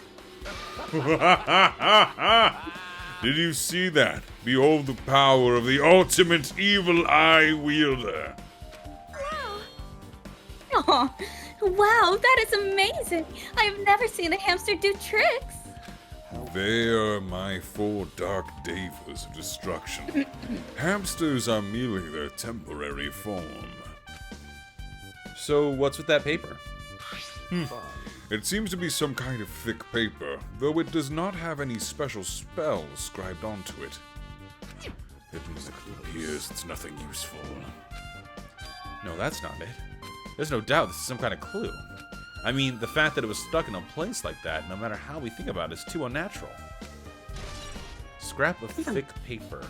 Did you see that? Behold the power of the ultimate evil eye wielder. Aw. Wow, that is amazing. I have never seen a hamster do tricks. They are my 4 dark devas of destruction. Hamsters are merely their temporary form. So what's with that paper? It seems to be some kind of thick paper, though it does not have any special spells scribed onto it. Hidden as it appears, it's nothing useful. No, that's not it. There's no doubt this is some kind of clue. I mean, the fact that it was stuck in a place like that, no matter how we think about it, is too unnatural. Scrap of thick paper.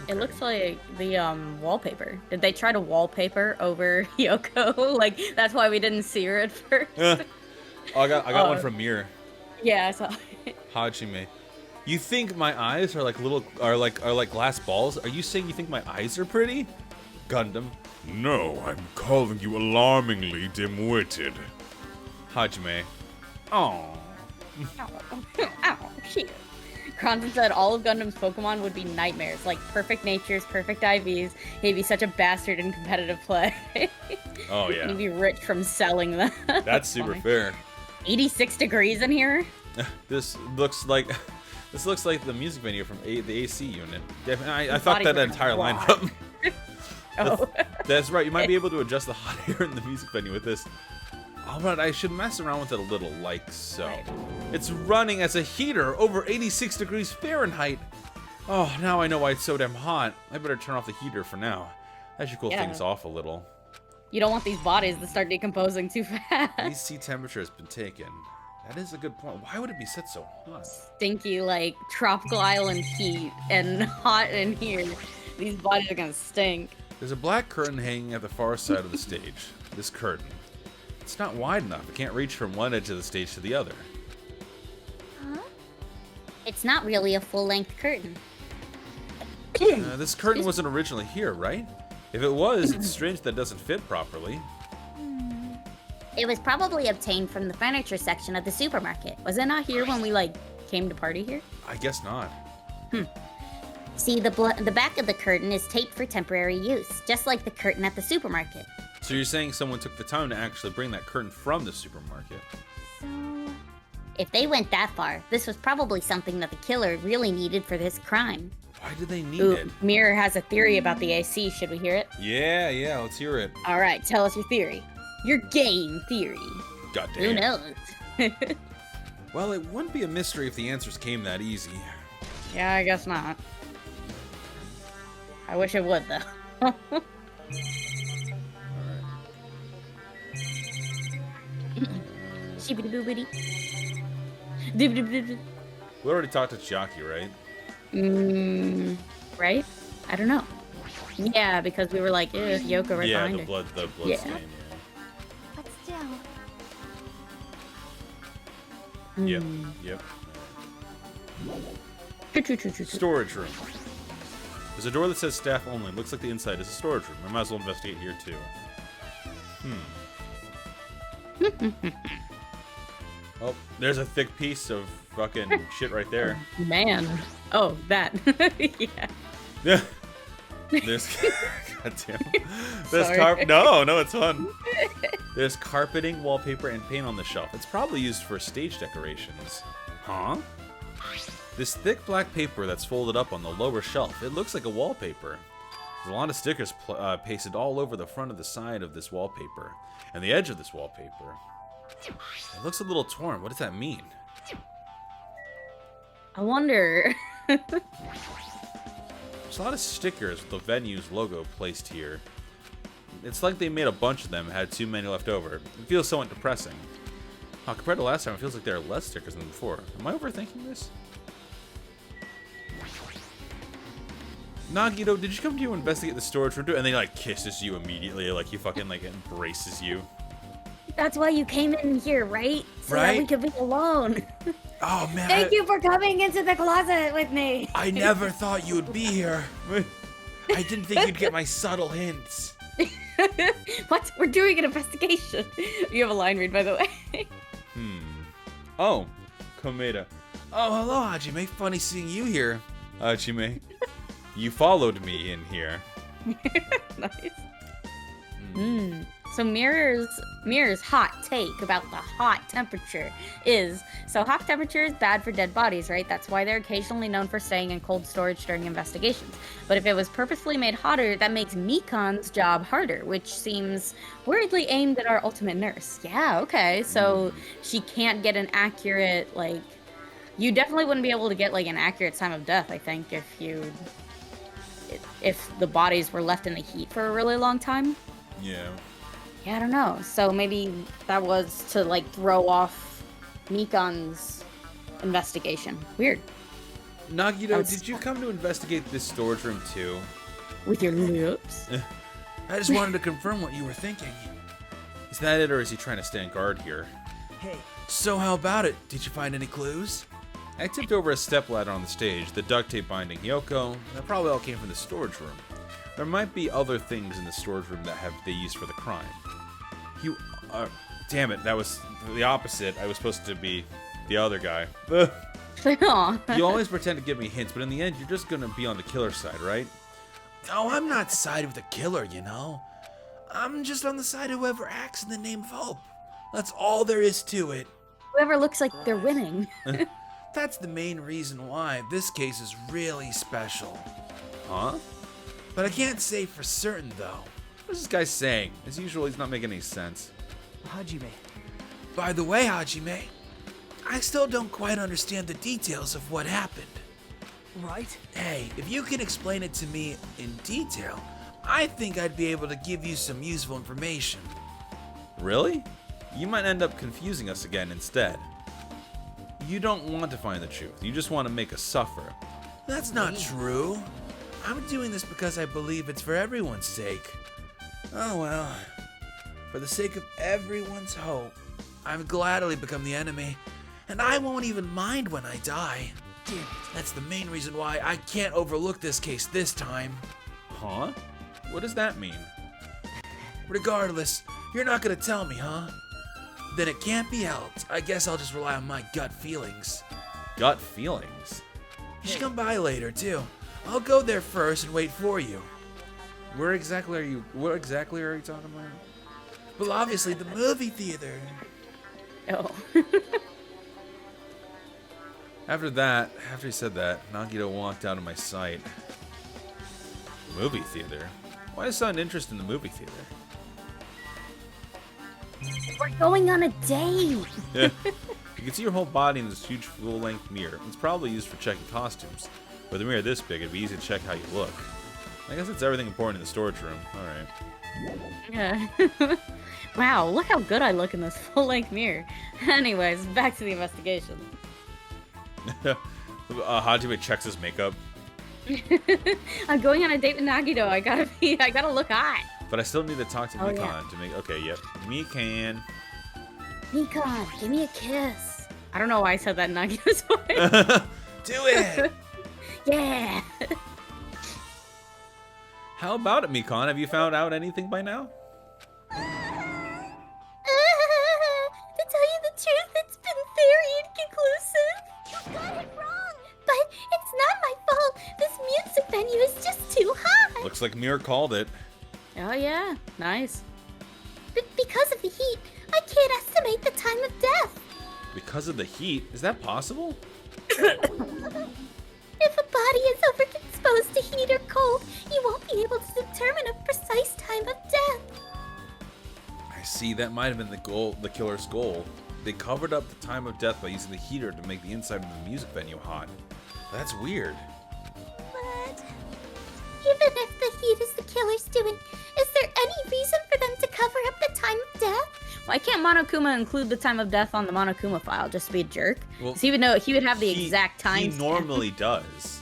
It looks like the wallpaper. Did they try to wallpaper over Yoko? Like that's why we didn't see her at first. Oh, I got one from Mir. Yeah, I saw. Hajime. You think my eyes are like are like glass balls? Are you saying you think my eyes are pretty? Gundam. No, I'm calling you alarmingly dim-witted. Hajime. Oh. Ow, shit. Kronzen said all of Gundam's Pokemon would be nightmares, like perfect natures, perfect IVs. He'd be such a bastard in competitive play. Oh yeah. He'd be rich from selling them. That's super fair. 86 degrees in here. This looks like the music venue from the AC unit. I thought that entire lineup. Oh. That's right. You might be able to adjust the hot air in the music venue with this. Oh, but I should mess around with it a little, like so. Right. It's running as a heater over 86 degrees Fahrenheit. Oh, now I know why it's so damn hot. I better turn off the heater for now. That should cool things off a little. You don't want these bodies to start decomposing too fast. AC temperature has been taken. That is a good point. Why would it be set so hot? Stinky, like, tropical island heat and hot in here. These bodies are gonna stink. There's a black curtain hanging at the far side of the stage. This curtain. It's not wide enough. It can't reach from one edge of the stage to the other. Huh? It's not really a full-length curtain. This curtain wasn't originally here, right? If it was, it's strange that it doesn't fit properly. It was probably obtained from the furniture section of the supermarket. Was it not here when we, like, came to party here? I guess not. See, the back of the curtain is taped for temporary use, just like the curtain at the supermarket. So you're saying someone took the time to actually bring that curtain from the supermarket? So, if they went that far, this was probably something that the killer really needed for this crime. Why did they need Ooh, it? Mirror has a theory about the AC. Should we hear it? Yeah, let's hear it. All right, tell us your theory. Your game theory. Goddamn. Who knows? Well, it wouldn't be a mystery if the answers came that easy. Yeah, I guess not. I wish it would, though. Shibbity-boobity. Doobity-doobity. We already talked to Chiaki, right? Right? I don't know. Yeah, because we were like, Yoko right Yeah, behind the her. blood Yeah. stain. But still, Yeah. Yep. Storage room. There's a door that says staff only. Looks like the inside is a storage room. I might as well investigate here too. Oh, there's a thick piece of fucking shit right there. Man. Oh, that. Yeah. Yeah. There's goddamn. There's Sorry. No, it's fun. There's carpeting, wallpaper, and paint on the shelf. It's probably used for stage decorations. Huh? This thick black paper that's folded up on the lower shelf. It looks like a wallpaper. There's a lot of stickers pasted all over the front of the side of this wallpaper and the edge of this wallpaper. It looks a little torn. What does that mean? I wonder. There's a lot of stickers with the venue's logo placed here. It's like they made a bunch of them and had too many left over. It feels somewhat depressing. Compared to last time, it feels like there are less stickers than before. Am I overthinking this? Nagito, did you come to investigate the storage room too? And then he like kisses you immediately, like he fucking like embraces you. That's why you came in here, right? So that we Right? could be alone. Oh man, Thank you for coming into the closet with me. I never thought you would be here. I didn't think you'd get my subtle hints. What? We're doing an investigation. You have a line read, by the way. Oh, Komeda. Oh, hello, Hajime. Funny seeing you here. Hajime, you followed me in here. Nice. So Mirror's hot take about the hot temperature is, so hot temperature is bad for dead bodies, right? That's why they're occasionally known for staying in cold storage during investigations. But if it was purposefully made hotter, that makes Mikan's job harder, which seems weirdly aimed at our ultimate nurse. Yeah, okay. So she can't get an accurate, like, You definitely wouldn't be able to get like an accurate time of death, I think, if the bodies were left in the heat for a really long time. Yeah. Yeah, I don't know. So maybe that was to like throw off Mikan's investigation. Weird. Nagito, did you come to investigate this storage room too? With your lips? I just wanted to confirm what you were thinking. Is that it, or is he trying to stand guard here? Hey, so how about it? Did you find any clues? I tipped over a stepladder on the stage, the duct tape binding Hyoko. That probably all came from the storage room. There might be other things in the storage room that they used for the crime. Damn it, that was the opposite. I was supposed to be the other guy. Aw. You always pretend to give me hints, but in the end, you're just gonna be on the killer's side, right? No, I'm not siding with the killer, you know. I'm just on the side of whoever acts in the name of hope. That's all there is to it. Whoever looks like they're winning. That's the main reason why this case is really special. Huh? But I can't say for certain, though. What is this guy saying? As usual, he's not making any sense. Hajime. By the way, Hajime, I still don't quite understand the details of what happened. Right? Hey, if you can explain it to me in detail, I think I'd be able to give you some useful information. Really? You might end up confusing us again instead. You don't want to find the truth. You just want to make us suffer. That's not true. I'm doing this because I believe it's for everyone's sake. Oh well. For the sake of everyone's hope, I've gladly become the enemy, and I won't even mind when I die. That's the main reason why I can't overlook this case this time. Huh? What does that mean? Regardless, you're not gonna tell me, huh? Then it can't be helped. I guess I'll just rely on my gut feelings. Gut feelings? You should come by later, too. I'll go there first and wait for you. What exactly are you talking about? Well, obviously, the movie theater. Oh. After he said that, Nagito walked out of my sight. Movie theater? Why is sudden interest in the movie theater? We're going on a date. You can see your whole body in this huge full-length mirror. It's probably used for checking costumes. With a mirror this big, it'd be easy to check how you look. I guess it's everything important in the storage room. Alright. Yeah. Wow, look how good I look in this full-length mirror. Anyways, back to the investigation. Hajime checks his makeup. I'm going on a date with Nagito. I gotta look hot. But I still need to talk to Oh, Mikan yeah. to make... Okay, yep. Mikan. Mikan, give me a kiss. I don't know why I said that in Nagito's voice. Do it! Yeah. How about it, Mikan? Have you found out anything by now? To tell you the truth, it's been very inconclusive. You got it wrong. But it's not my fault. This music venue is just too hot. Looks like Mir called it. Oh yeah, nice. Because of the heat, I can't estimate the time of death. Because of the heat? Is that possible? If a body is overexposed to heat or cold, you won't be able to determine a precise time of death. I see, that might have been the killer's goal. They covered up the time of death by using the heater to make the inside of the music venue hot. That's weird. But even if the heat is the killer's doing, is there any reason for them to cover up the time of death? Why can't Monokuma include the time of death on the Monokuma file just to be a jerk? Well, So even though he would have the exact time. He normally does.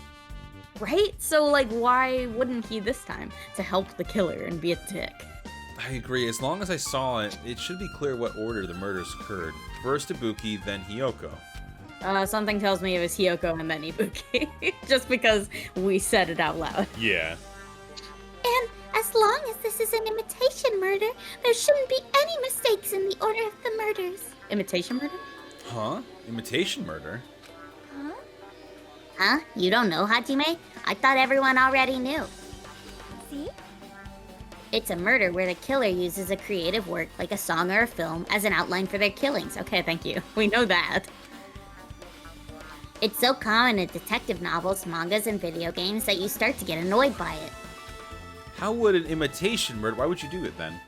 Right? So like why wouldn't he this time? To help the killer and be a dick. I agree. As long as I saw it, it should be clear what order the murders occurred. First Ibuki, then Hyoko. Something tells me it was Hyoko and then Ibuki. Just because we said it out loud. Yeah. And as long as this is an imitation murder, there shouldn't be any mistakes in the order of the murders. Imitation murder? Huh? Imitation murder? Huh? You don't know, Hajime? I thought everyone already knew. See? It's a murder where the killer uses a creative work, like a song or a film, as an outline for their killings. Okay, thank you. We know that. It's so common in detective novels, mangas, and video games that you start to get annoyed by it. How would an imitation murder... Why would you do it then?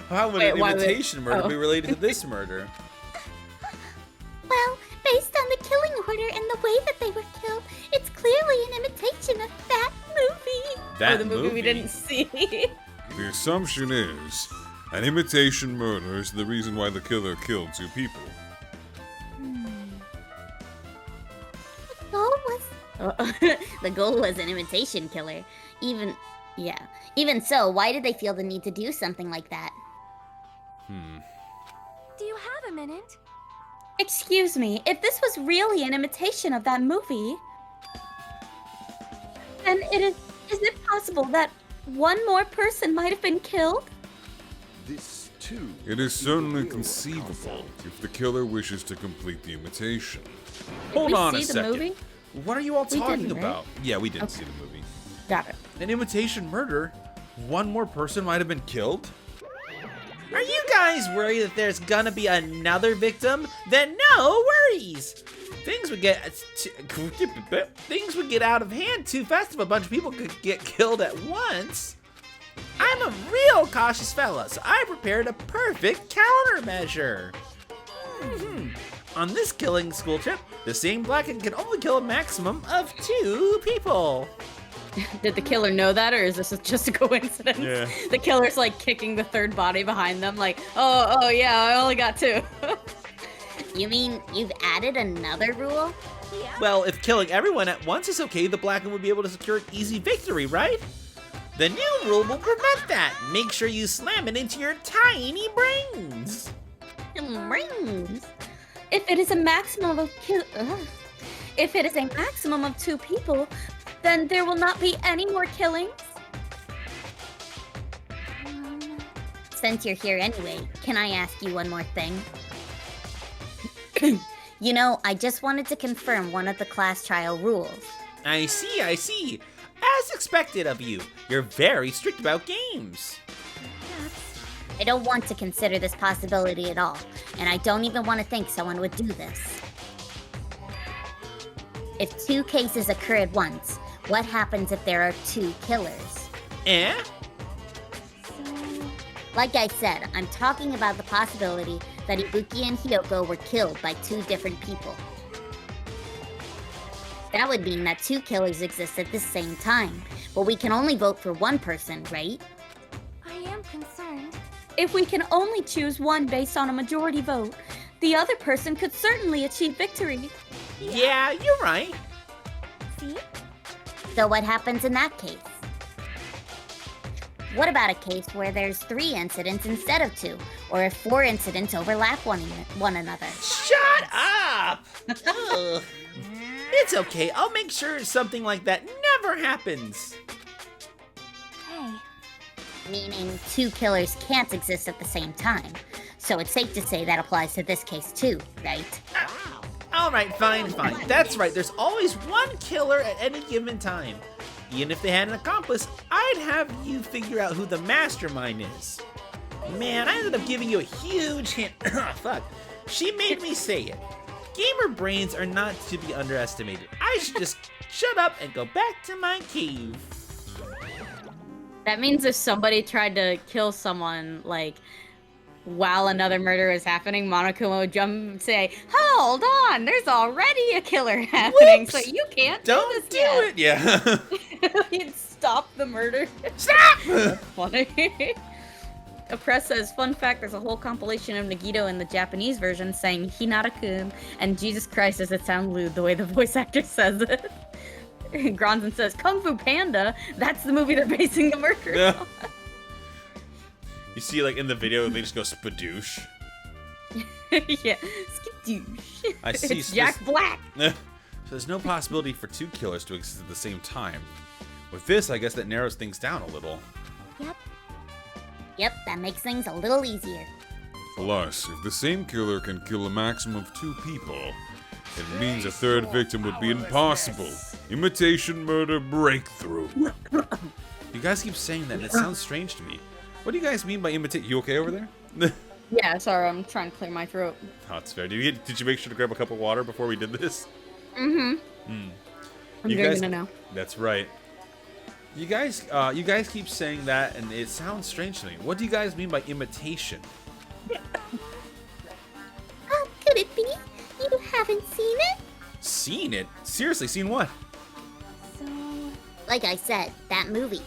How would Wait, an why would- imitation murder oh. be related to this murder? Well, based on the order and the way that they were killed, it's clearly an imitation of that movie. That Or the movie we didn't see. The assumption is an imitation murder is the reason why the killer killed 2 people. The goal was an imitation killer. Even so, why did they feel the need to do something like that? Do you have a minute? Excuse me, if this was really an imitation of that movie, then is it possible that one more person might have been killed? This too. It is certainly conceivable if the killer wishes to complete the imitation. Hold we on a see the second. movie? What are you all We talking didn't, right? about? Yeah, we didn't see the movie. Got it. An imitation murder? One more person might have been killed? Are you guys worried that there's gonna be another victim? Then no worries! Things would get out of hand too fast if a bunch of people could get killed at once. I'm a real cautious fella, so I prepared a perfect countermeasure. On this killing school trip, the same blackened can only kill a maximum of 2 people. Did the killer know that, or is this just a coincidence? Yeah. The killer's like kicking the third body behind them, like, oh yeah, I only got 2. You mean you've added another rule? Well, if killing everyone at once is okay, the Blackened would be able to secure an easy victory, right? The new rule will prevent that. Make sure you slam it into your tiny brains. Rings. If it is a maximum of if it is a maximum of 2 people, then there will not be any more killings. Since you're here anyway, can I ask you one more thing? You know, I just wanted to confirm one of the class trial rules. I see. As expected of you, you're very strict about games. I don't want to consider this possibility at all, and I don't even want to think someone would do this. If 2 cases occur at once, what happens if there are 2 killers? Eh? Like I said, I'm talking about the possibility that Ibuki and Hiyoko were killed by 2 different people. That would mean that 2 killers exist at the same time, but we can only vote for one person, right? I am concerned. If we can only choose one based on a majority vote, the other person could certainly achieve victory. Yeah, you're right. See? So what happens in that case? What about a case where there's 3 incidents instead of 2, or if 4 incidents overlap one another? Shut up! Ugh. It's okay. I'll make sure something like that never happens. Hey. Meaning 2 killers can't exist at the same time. So it's safe to say that applies to this case too, right? All right, fine. That's right. There's always one killer at any given time. Even if they had an accomplice, I'd have you figure out who the mastermind is. Man, I ended up giving you a huge hint. Fuck. She made me say it. Gamer brains are not to be underestimated. I should just shut up and go back to my cave. That means if somebody tried to kill someone, like, while another murder is happening, Monokuma would jump and say, "Hold on, there's already a killer happening, Whoops! so you can't Don't do this do it. Yeah. He'd stop the murder. Stop! That's funny. Oppress says, fun fact, there's a whole compilation of Nagito in the Japanese version saying Hinata-kun and Jesus Christ, does it sound lewd the way the voice actor says it. Gronzon says, Kung Fu Panda, that's the movie they're basing the murder Yeah. on. You see, like, in the video, they just go spadoosh. Yeah, skidoosh. I see. It's Jack Black. So there's no possibility for 2 killers to exist at the same time. With this, I guess that narrows things down a little. Yep, that makes things a little easier. Plus, if the same killer can kill a maximum of 2 people, it means a 3rd victim would be impossible. Imitation murder breakthrough. You guys keep saying that, and it sounds strange to me. What do you guys mean by imitate? You okay over there? Yeah, sorry, I'm trying to clear my throat. Oh, it's fair. Did you make sure to grab a cup of water before we did this? I'm You drinking guys- it now. That's right. You guys keep saying that, and it sounds strange to me. What do you guys mean by imitation? Oh, could it be? You haven't seen it? seen it. Seriously, seen what? So, Like I said, that movie.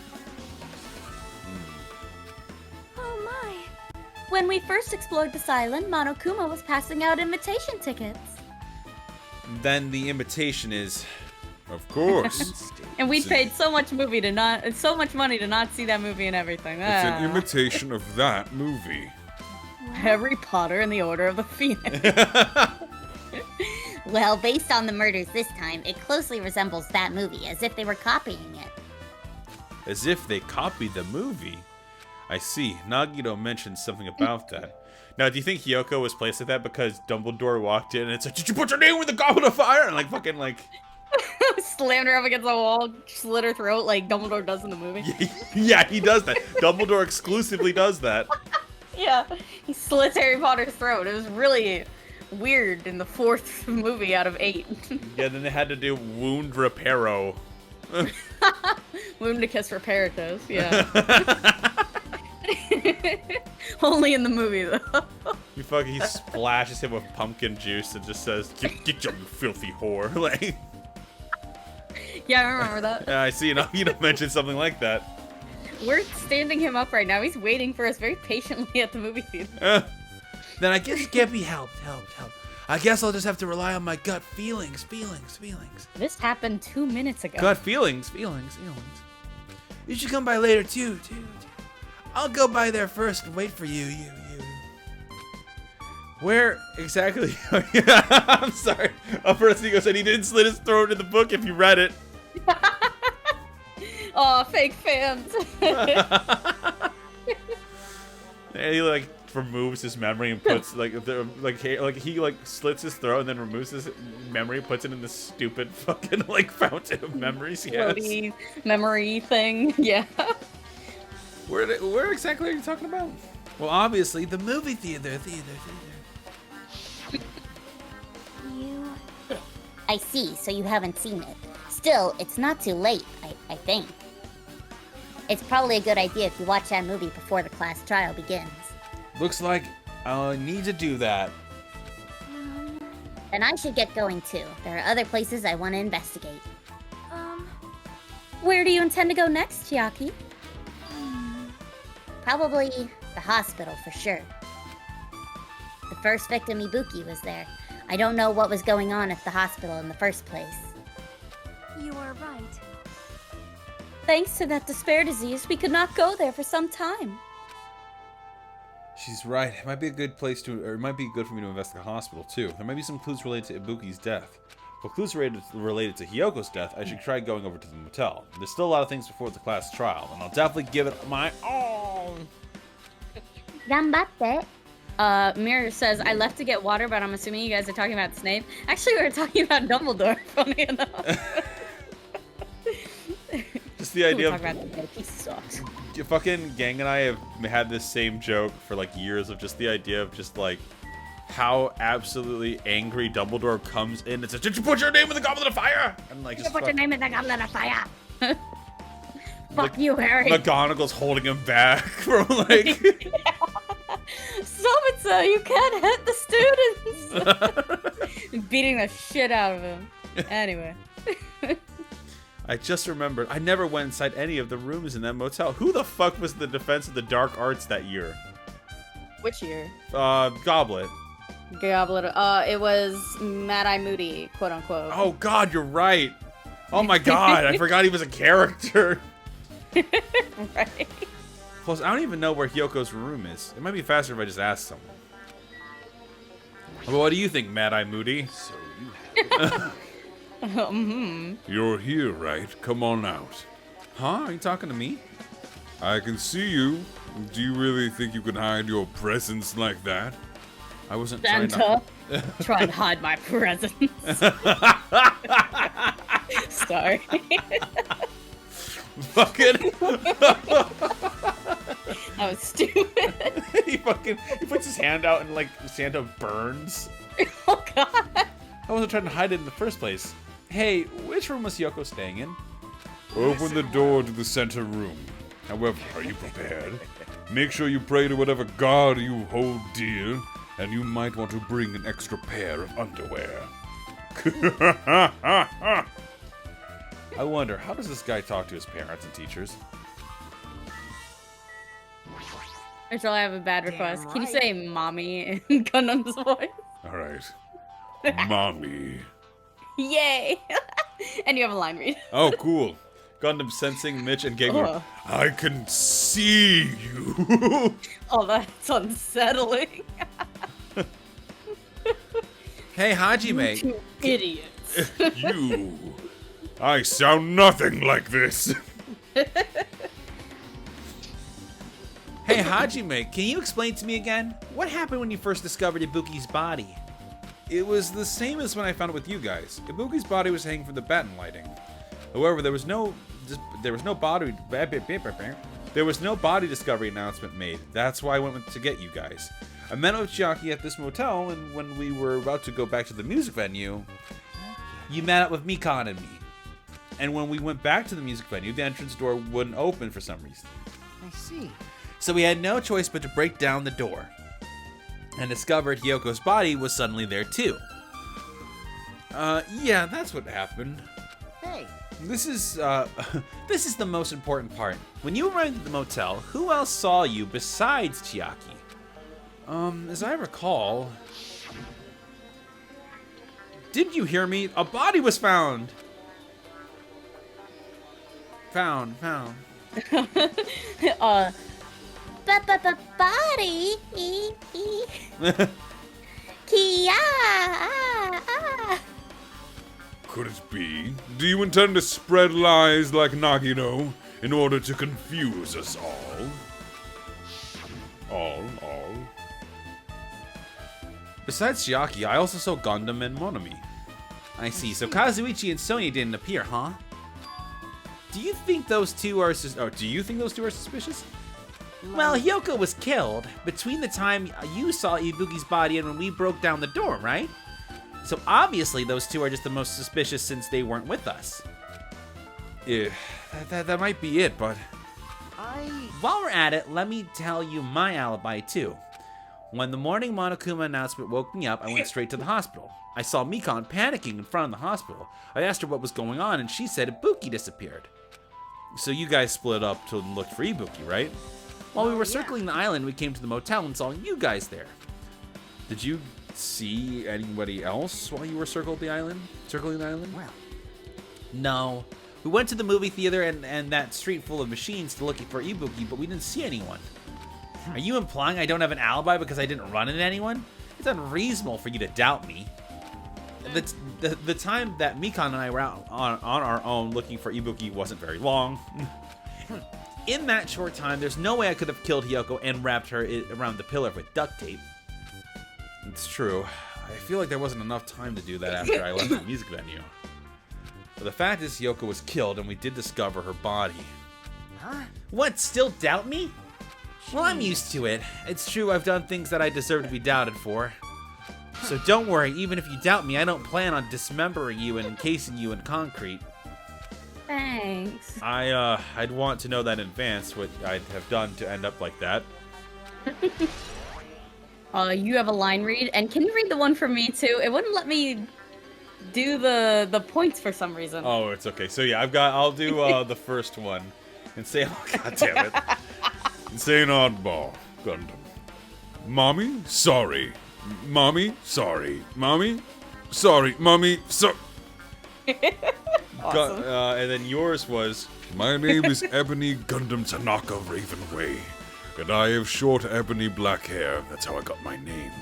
oh my. When we first explored this island, Monokuma was passing out invitation tickets. Then the imitation is... Of course. And we paid so much money to not see that movie and everything. It's an imitation of that movie. Harry Potter and the Order of the Phoenix. Well, based on the murders this time, it closely resembles that movie, as if they were copying it. As if they copied the movie. I see. Nagito mentioned something about that. Now, do you think Hyoko was placed like that because Dumbledore walked in and it's like, did you put your name in the Goblet of Fire? And like fucking like... Slammed her up against the wall, slit her throat like Dumbledore does in the movie. Yeah, he does that. Dumbledore exclusively does that. Yeah, he slits Harry Potter's throat. It was really weird in the 4th movie out of 8. Yeah, then they had to do Wound Reparo. Wound to Kiss Reparatus, yeah. Only in the movie, though. He splashes him with pumpkin juice and just says, get you filthy whore. Like, Yeah, I remember that. yeah, I see Nagito mention something like that. We're standing him up right now. He's waiting for us very patiently at the movie theater. Then I guess it can't be helped. I guess I'll just have to rely on my gut feelings. This happened 2 minutes ago. Gut feelings. You should come by later too. I'll go by there first and wait for you. Where exactly? I'm sorry. First he goes, and he didn't slit his throat in the book if you read it. Aw, fake fans. And he like removes his memory and puts he slits his throat and then removes his memory, puts it in this stupid fucking like fountain of memories he has. Floaty memory thing. Yeah. Where exactly are you talking about? Well, obviously the movie theater. You. I see, so you haven't seen it. Still, it's not too late, I think. It's probably a good idea if you watch that movie before the class trial begins. Looks like I'll need to do that. Then I should get going too. There are other places I want to investigate. Where do you intend to go next, Chiaki? Probably the hospital for sure. The first victim, Ibuki, was there. I don't know what was going on at the hospital in the first place. You are right. Thanks to that despair disease, we could not go there for some time. She's right. It might be a good place to, or it might be good for me to investigate the hospital too. There might be some clues related to Ibuki's death. For clues related to Hyoko's death, I should try going over to the motel. There's still a lot of things before the class trial, and I'll definitely give it my all. Ganbatte. Mirror says, I left to get water, but I'm assuming you guys are talking about Snape. Actually, we were talking about Dumbledore, funny enough. Just the idea We'll of talk about Dumbledore. He sucks. fucking Gang and I have had this same joke for like years of just the idea of just like how absolutely angry Dumbledore comes in and says, "Did you put your name in the Goblet of Fire?" And like, just Put your name in the Goblet of Fire. Fuck you, Harry. McGonagall's holding him back from like. Stop it, sir. You can't hit the students. Beating the shit out of him. Anyway. I just remembered I never went inside any of the rooms in that motel. Who the fuck was the defense of the dark arts that year? Which year? Goblet. Goblet. It was Mad Eye Moody, quote unquote. Oh god, you're right. Oh my god, I forgot he was a character. Right. Plus, I don't even know where Hyoko's room is. It might be faster if I just ask someone. Well, what do you think, Mad Eye Moody? So you have You're here, right? Come on out. Huh? Are you talking to me? I can see you. Do you really think you can hide your presence like that? I wasn't trying Santa. to... Trying to hide my presence. Sorry. Fucking... That was stupid. he puts his hand out and like Santa burns. Oh god. I wasn't trying to hide it in the first place. Hey, which room was Hyoko staying in? Open the door to the center room. However, are you prepared? Make sure you pray to whatever god you hold dear, and you might want to bring an extra pair of underwear. I wonder, how does this guy talk to his parents and teachers? Rachel, I have a bad Damn request. Can you right. say mommy in Gundam's voice? Alright. Mommy. Yay! And you have a line read. Oh, cool. Gundam sensing Mitch and Giggler. Oh. I can see you. Oh, that's unsettling. Hey, Hajime. You idiots. You. I sound nothing like this. Hey, Hajime, can you explain to me again? What happened when you first discovered Ibuki's body? It was the same as when I found it with you guys. Ibuki's body was hanging from the baton lighting. However, there was no body discovery announcement made. That's why I went to get you guys. I met with Chiaki at this motel, and when we were about to go back to the music venue, You met up with Mikan and me. and when we went back to the music venue, the entrance door wouldn't open for some reason. I see. So we had no choice but to break down the door. And discovered Hyoko's body was suddenly there too. Yeah, that's what happened. Hey, This is the most important part. When you arrived at the motel, who else saw you besides Chiaki? As I recall... Didn't you hear me? A body was found! Found. Body. Kia. Could it be? Do you intend to spread lies like Nagino in order to confuse us all? All. Besides Chiaki, I also saw Gundam and Monami. I see. So Kazuichi and Sonya didn't appear, huh? Do you think those two are suspicious? Well, Hyoko was killed between the time you saw Ibuki's body and when we broke down the door, right? So obviously those two are just the most suspicious since they weren't with us. Yeah, that might be it, but... While we're at it, let me tell you my alibi too. When the morning monokuma announcement woke me up, I went straight to the hospital. I saw Mikan panicking in front of the hospital. I asked her what was going on, and she said Ibuki disappeared. So you guys split up to look for Ibuki, right? While we were circling the island, we came to the motel and saw you guys there. Did you see anybody else while you were circling the island? well, No. We went to the movie theater and that street full of machines to look for Ibuki, but we didn't see anyone. Are you implying I don't have an alibi because I didn't run into anyone? It's unreasonable for you to doubt me. The time that Mikan and I were out on our own looking for Ibuki wasn't very long. In that short time, there's no way I could have killed Hyoko and wrapped her around the pillar with duct tape. It's true. I feel like there wasn't enough time to do that after I left the music venue. But the fact is, Hyoko was killed, and we did discover her body. huh? What, still doubt me? Well, I'm used to it. It's true I've done things that I deserve to be doubted for. So don't worry, even if you doubt me, I don't plan on dismembering you and encasing you in concrete. Thanks. I'd want to know that in advance what I'd have done to end up like that. You have a line read, and can you read the one for me too? It wouldn't let me do the points for some reason. Oh, it's okay. So yeah, I'll do the first one. And say, oh god damn it. Insane oddball. Gundam. Mommy, sorry. Mommy, sorry. Mommy, sorry. Mommy, so. Awesome. And then yours was, My name is Ebony Gundam Tanaka Ravenway, and I have short ebony black hair. That's how I got my name.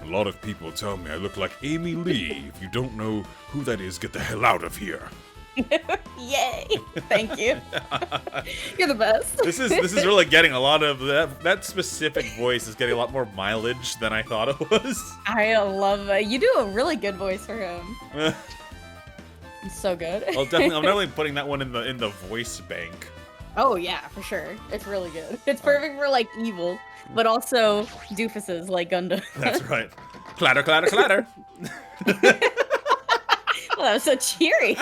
A lot of people tell me I look like Amy Lee. If you don't know who that is, get the hell out of here. Yay! Thank you. You're the best. this is really getting a lot of that specific voice is getting a lot more mileage than I thought it was. I love it. You do a really good voice for him. It's so good. Well, definitely, I'm definitely putting that one in the voice bank. Oh yeah, for sure. It's really good. It's perfect for like evil, but also doofuses like Gundam. That's right. Clatter, clatter, clatter. Well, that was so cheery.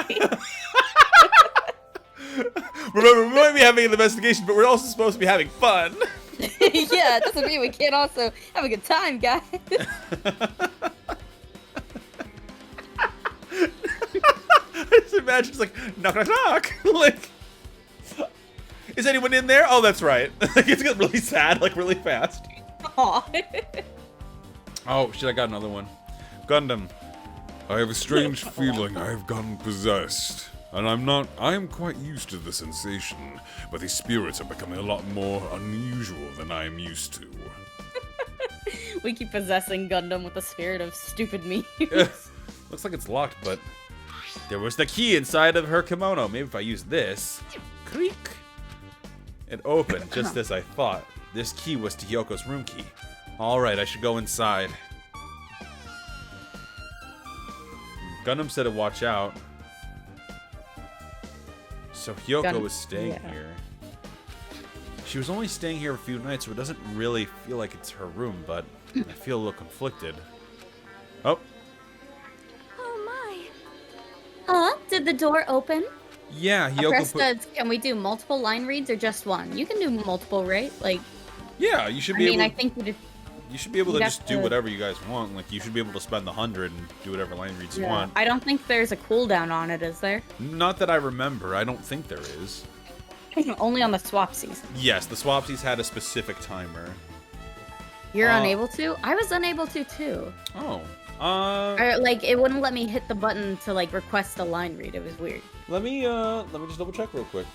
Remember, we might be having an investigation, but we're also supposed to be having fun. Yeah, it doesn't mean we can't also have a good time, guys. imagine it's like, knock, knock, knock. Like, is anyone in there? Oh, that's right. Like, it's getting really sad, like, really fast. Aw. Oh, shit, I got another one. Gundam. I have a strange feeling I have gotten possessed. And I am quite used to the sensation, but these spirits are becoming a lot more unusual than I am used to. We keep possessing Gundam with the spirit of stupid me. Looks like it's locked, but there was the key inside of her kimono. Maybe if I use this, creak, it opened just as I thought. This key was to Hyoko's room key. All right, I should go inside. Gundam said to watch out. So Hyoko was staying here. She was only staying here a few nights, so it doesn't really feel like it's her room, but I feel a little conflicted. Oh. Oh my. Huh? Did the door open? Yeah, Hyoko put... Apresta, can we do multiple line reads or just one? You can do multiple, right? Like, Yeah, you should I be mean, able... I think You should be able to you'd just have do to- whatever you guys want. Like, you should be able to spend the 100 and do whatever line reads you want. I don't think there's a cooldown on it, is there? Not that I remember. I don't think there is. Only on the swap season. Yes, the Swapsies had a specific timer. You're unable to? I was unable to too. Oh. Like, it wouldn't let me hit the button to, like, request a line read. It was weird. Let me just double check real quick.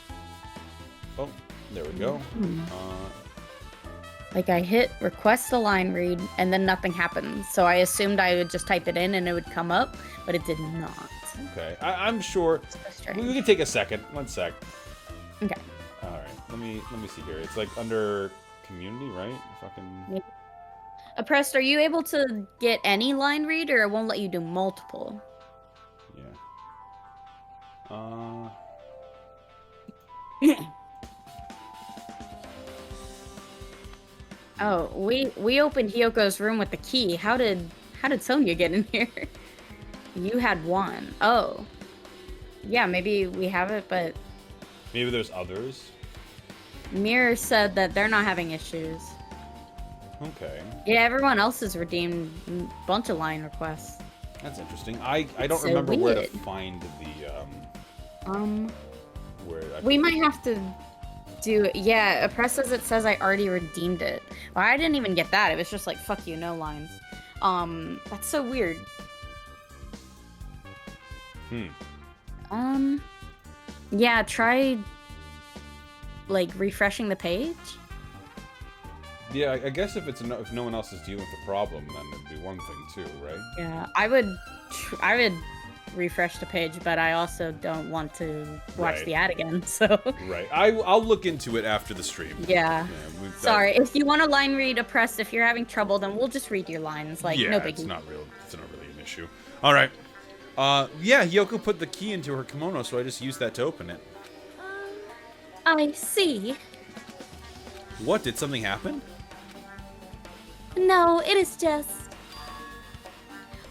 Oh, there we go. Like, I hit request a line read, and then nothing happened. So I assumed I would just type it in and it would come up, but it did not. Okay, I'm sure. So strange. We can take a second. 1 sec. Okay. All right. Let me see here. It's like under community, right? Fucking. Oppressed, are you able to get any line read, or it won't let you do multiple? Yeah. Oh, we opened Hyoko's room with the key. How did Sonya get in here? You had one. Oh. Yeah, maybe we have it, but Maybe there's others. Mirror said that they're not having issues. Okay. Yeah, everyone else has redeemed a bunch of line requests. That's interesting. I don't So remember where to weird. find the where I We might have to do. Yeah, Oppress says I already redeemed it. Well, I didn't even get that. It was just like fuck you, no lines. That's so weird. Yeah, try like refreshing the page. Yeah, I guess if no one else is dealing with the problem, then it'd be one thing too, right? Yeah, I would refresh the page, but I also don't want to watch Right. the ad again. So Right. I'll look into it after the stream. yeah. That- Sorry, if you want to line read Oppressed, if you're having trouble, then we'll just read your lines. Like, yeah, no biggie. it's not really an issue. All right. Yeah, Hyoko put the key into her kimono, so I just used that to open it. I see. What? Did something happen? No, it is just.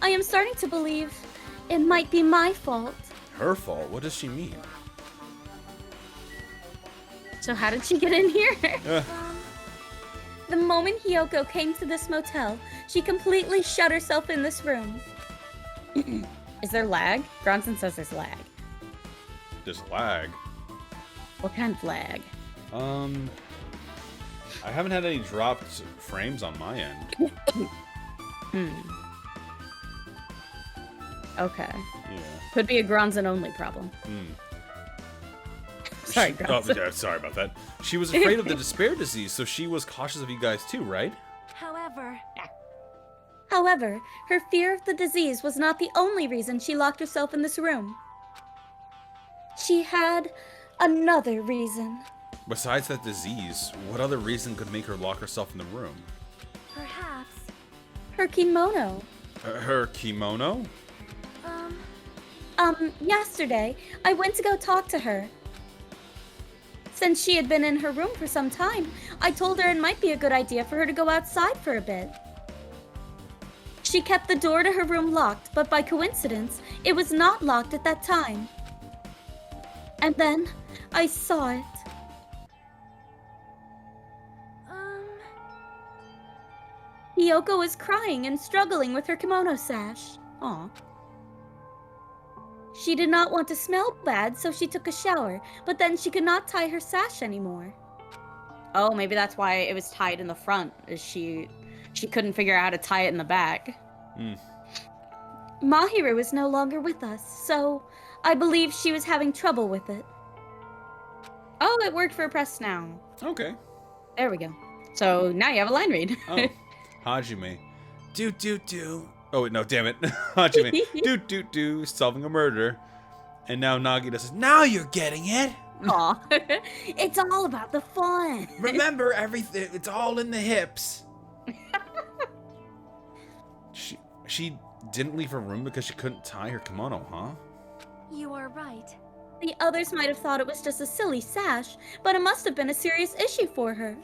I am starting to believe it might be my fault. Her fault? What does she mean? So how did she get in here? The moment Hyoko came to this motel, she completely shut herself in this room. Is there lag? Bronson says there's lag. There's lag. What kind of lag? I haven't had any dropped frames on my end. Okay. Yeah. Could be a Gronzon only problem. Sorry, Oh, Gronzon. yeah, sorry about that. She was afraid of the despair disease, so she was cautious of you guys too, right? However, her fear of the disease was not the only reason she locked herself in this room. She had another reason. Besides that disease, what other reason could make her lock herself in the room? Perhaps. Her kimono. Her kimono? Yesterday, I went to go talk to her. Since she had been in her room for some time, I told her it might be a good idea for her to go outside for a bit. She kept the door to her room locked, but by coincidence, it was not locked at that time. And then, I saw it. Hyoko was crying and struggling with her kimono sash. Aw. She did not want to smell bad, so she took a shower, but then she could not tie her sash anymore. Oh, maybe that's why it was tied in the front, is she couldn't figure out how to tie it in the back. Mahiru is no longer with us, so I believe she was having trouble with it. Oh, it worked for Press Now. Okay. There we go. So now you have a line read. Oh, Hajime. Do. Oh, wait, no, damn it. Hajime. Do, solving a murder. And now Nagita says, now you're getting it. Aw. It's all about the fun. Remember, everything, it's all in the hips. She didn't leave her room because she couldn't tie her kimono, huh? You are right. The others might have thought it was just a silly sash, but it must have been a serious issue for her.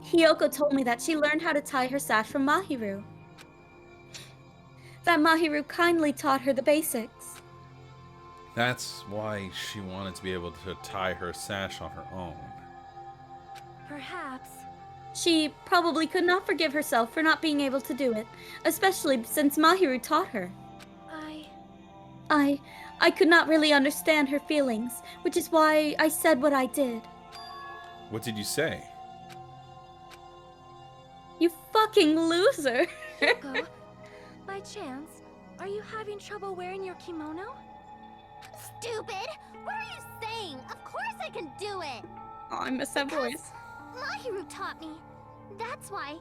Hiyoko told me that she learned how to tie her sash from Mahiru. That Mahiru kindly taught her the basics. That's why she wanted to be able to tie her sash on her own. Perhaps. She probably could not forgive herself for not being able to do it, especially since Mahiru taught her. I could not really understand her feelings, which is why I said what I did. What did you say? You fucking loser! Go. By chance, are you having trouble wearing your kimono? Stupid! What are you saying? Of course I can do it! Oh, I miss that voice. Mahiru taught me. That's why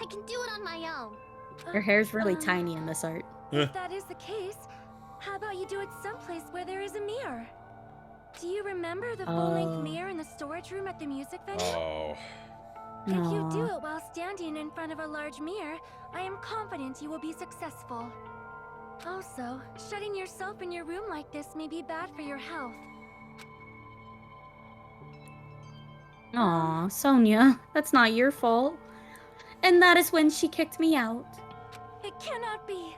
I can do it on my own. Her hair's really tiny in this art. If that is the case, how about you do it someplace where there is a mirror? Do you remember the full-length mirror in the storage room at the music venue? Oh. If you do it while standing in front of a large mirror, I am confident you will be successful. Also, shutting yourself in your room like this may be bad for your health. Aw, Sonia, that's not your fault. And that is when she kicked me out. It cannot be.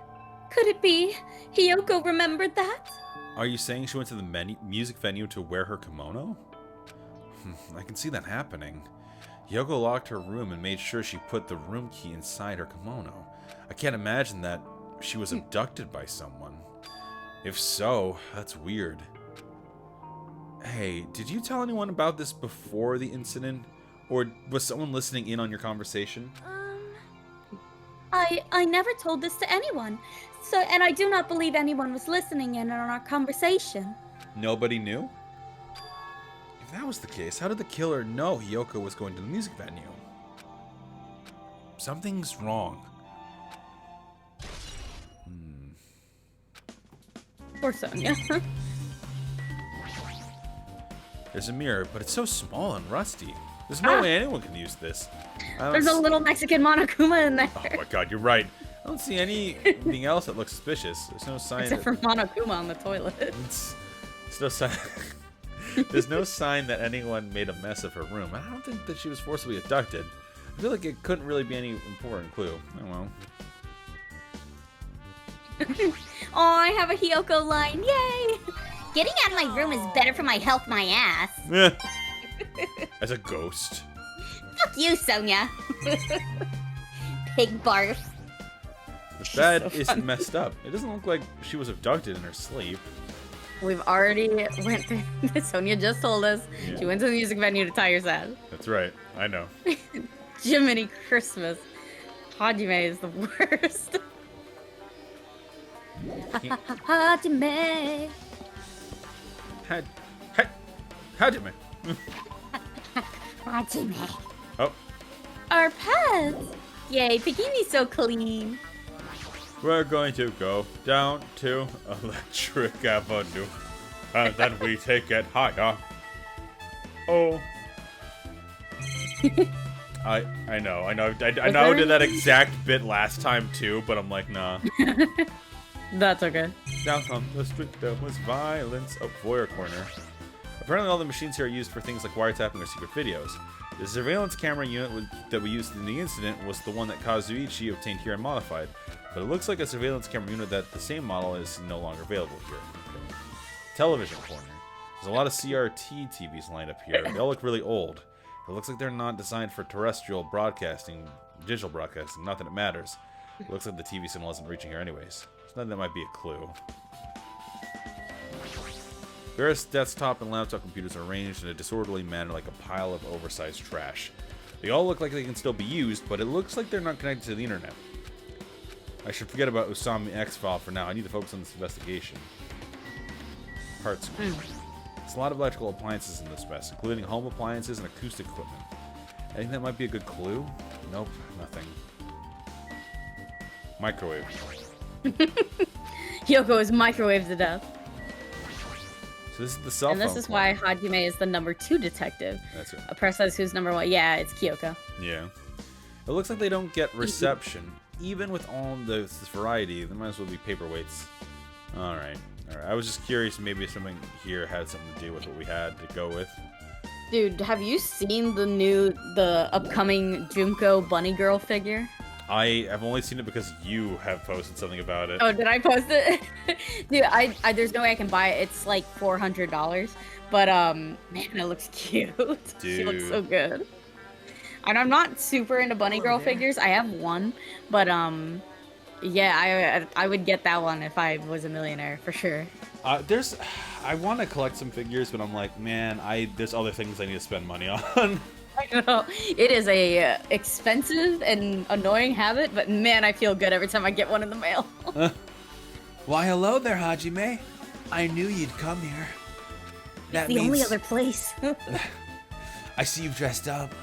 Could it be? Hiyoko remembered that? Are you saying she went to the music venue to wear her kimono? I can see that happening. Hiyoko locked her room and made sure she put the room key inside her kimono. I can't imagine that she was abducted by someone. If so, that's weird. Hey, did you tell anyone about this before the incident? Or was someone listening in on your conversation? I never told this to anyone. And I do not believe anyone was listening in on our conversation. Nobody knew? If that was the case, how did the killer know Hiyoko was going to the music venue? Something's wrong. Poor Sonia. There's a mirror, but it's so small and rusty. There's no way anyone can use this. There's a little Mexican monokuma in there. Oh my god, you're right. I don't see anything else that looks suspicious. There's no sign. Except for monokuma on the toilet. It's no sign. There's no sign that anyone made a mess of her room. I don't think that she was forcibly abducted. I feel like it couldn't really be any important clue. Oh well. Oh, I have a Hiyoko line. Yay! Getting out of my room is better for my health, my ass. As a ghost. Fuck you, Sonia. Pig barf. The bed is messed up. It doesn't look like she was abducted in her sleep. We've already went through. Sonia just told us she went to the music venue to tie her sash. That's right. I know. Jiminy Christmas. Hajime is the worst. Hajime. Hajime. Hajime. Oh. Our pets. Yay, Pigini's so clean. We're going to go down to Electric Avenue, and then we take it higher. Oh. I know. I know I did that exact bit last time too, but I'm like, nah. That's okay. Down on the street there was violence. Oh, voyeur corner. Apparently all the machines here are used for things like wiretapping or secret videos. The surveillance camera unit that we used in the incident was the one that Kazuichi obtained here and modified, but it looks like a surveillance camera unit that the same model is no longer available here. Television corner. There's a lot of CRT TVs lined up here. They all look really old. It looks like they're not designed for terrestrial broadcasting, digital broadcasting, not that it matters. It looks like the TV signal isn't reaching here anyways. So that might be a clue. Various desktop and laptop computers are arranged in a disorderly manner like a pile of oversized trash. They all look like they can still be used, but it looks like they're not connected to the internet. I should forget about Usami X-File for now. I need to focus on this investigation. Parts. There's a lot of electrical appliances in this mess, including home appliances and acoustic equipment. Anything that might be a good clue? Nope, nothing. Microwave. Yoko is microwaved to death. So this is the cell phone. And this is why Hajime is the number 2 detective. That's it. A person says who's number 1. Yeah, it's Kyoko. Yeah. It looks like they don't get reception. Even with all this variety, there might as well be paperweights. Alright. Alright. I was just curious, maybe something here had something to do with what we had to go with. Dude, have you seen the upcoming Junko bunny girl figure? I have only seen it because you have posted something about it. Oh, did I post it? Dude, I there's no way I can buy it. It's like $400. But man, it looks cute. She looks so good. And I'm not super into bunny girl figures. I have one, but yeah, I would get that one if I was a millionaire for sure. I want to collect some figures, but I'm like, man, there's other things I need to spend money on. I know it is a expensive and annoying habit, but man, I feel good every time I get one in the mail. Why, hello there, Hajime. I knew you'd come here. That The only other place. I see you've dressed up.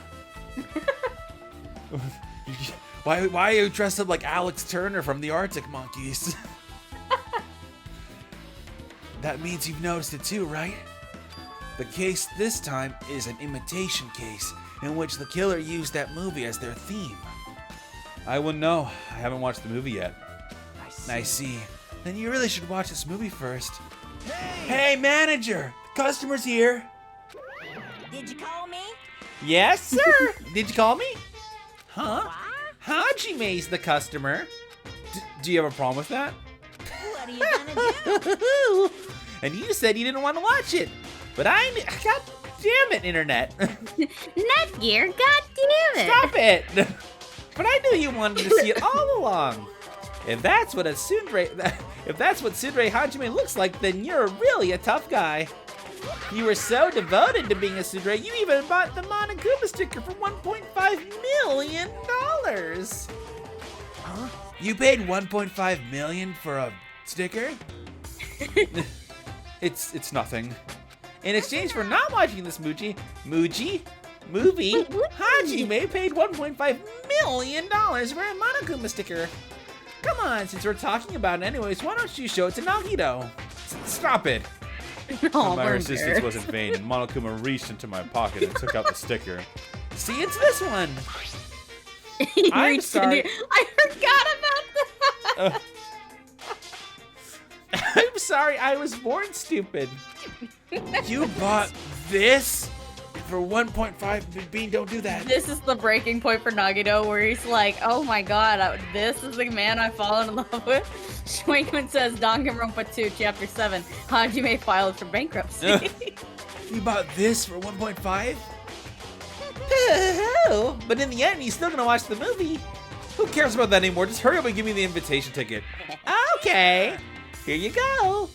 Why are you dressed up like Alex Turner from the Arctic Monkeys? That means you've noticed it too, right? The case this time is an imitation case, in which the killer used that movie as their theme. I wouldn't know. I haven't watched the movie yet. I see. Then you really should watch this movie first. Hey, manager! The customer's here! Did you call me? Yes, sir! Did you call me? Huh? Hajime's the customer. Do you have a problem with that? What are you gonna do? And you said you didn't want to watch it. But God damn it, internet. Netgear, goddammit! Stop it! But I knew you wanted to see it all along. If that's what Tsundere Hajime looks like, then you're really a tough guy. You were so devoted to being a Tsundere, you even bought the monokuma sticker for $1.5 million. Huh? You paid $1.5 million for a sticker? It's nothing. In exchange for not watching this movie, Hajime paid $1.5 million for a monokuma sticker. Come on, since we're talking about it anyways, why don't you show it to Nagito? Stop it. Oh, My we're resistance embarrassed. wasn't vain, and Monokuma reached into my pocket and took out the sticker. See, it's this one. He I'm reached sorry. into- I forgot about that. I'm sorry, I was born stupid. You bought this for 1.5? Bean, don't do that. This is the breaking point for Nagito, where he's like, "Oh my god, this is the man I've fallen in love with." Schwankman says, Danganronpa 2, Chapter 7, Hajime filed for bankruptcy. You bought this for 1.5? But in the end, you're still gonna watch the movie. Who cares about that anymore? Just hurry up and give me the invitation ticket. Okay, here you go.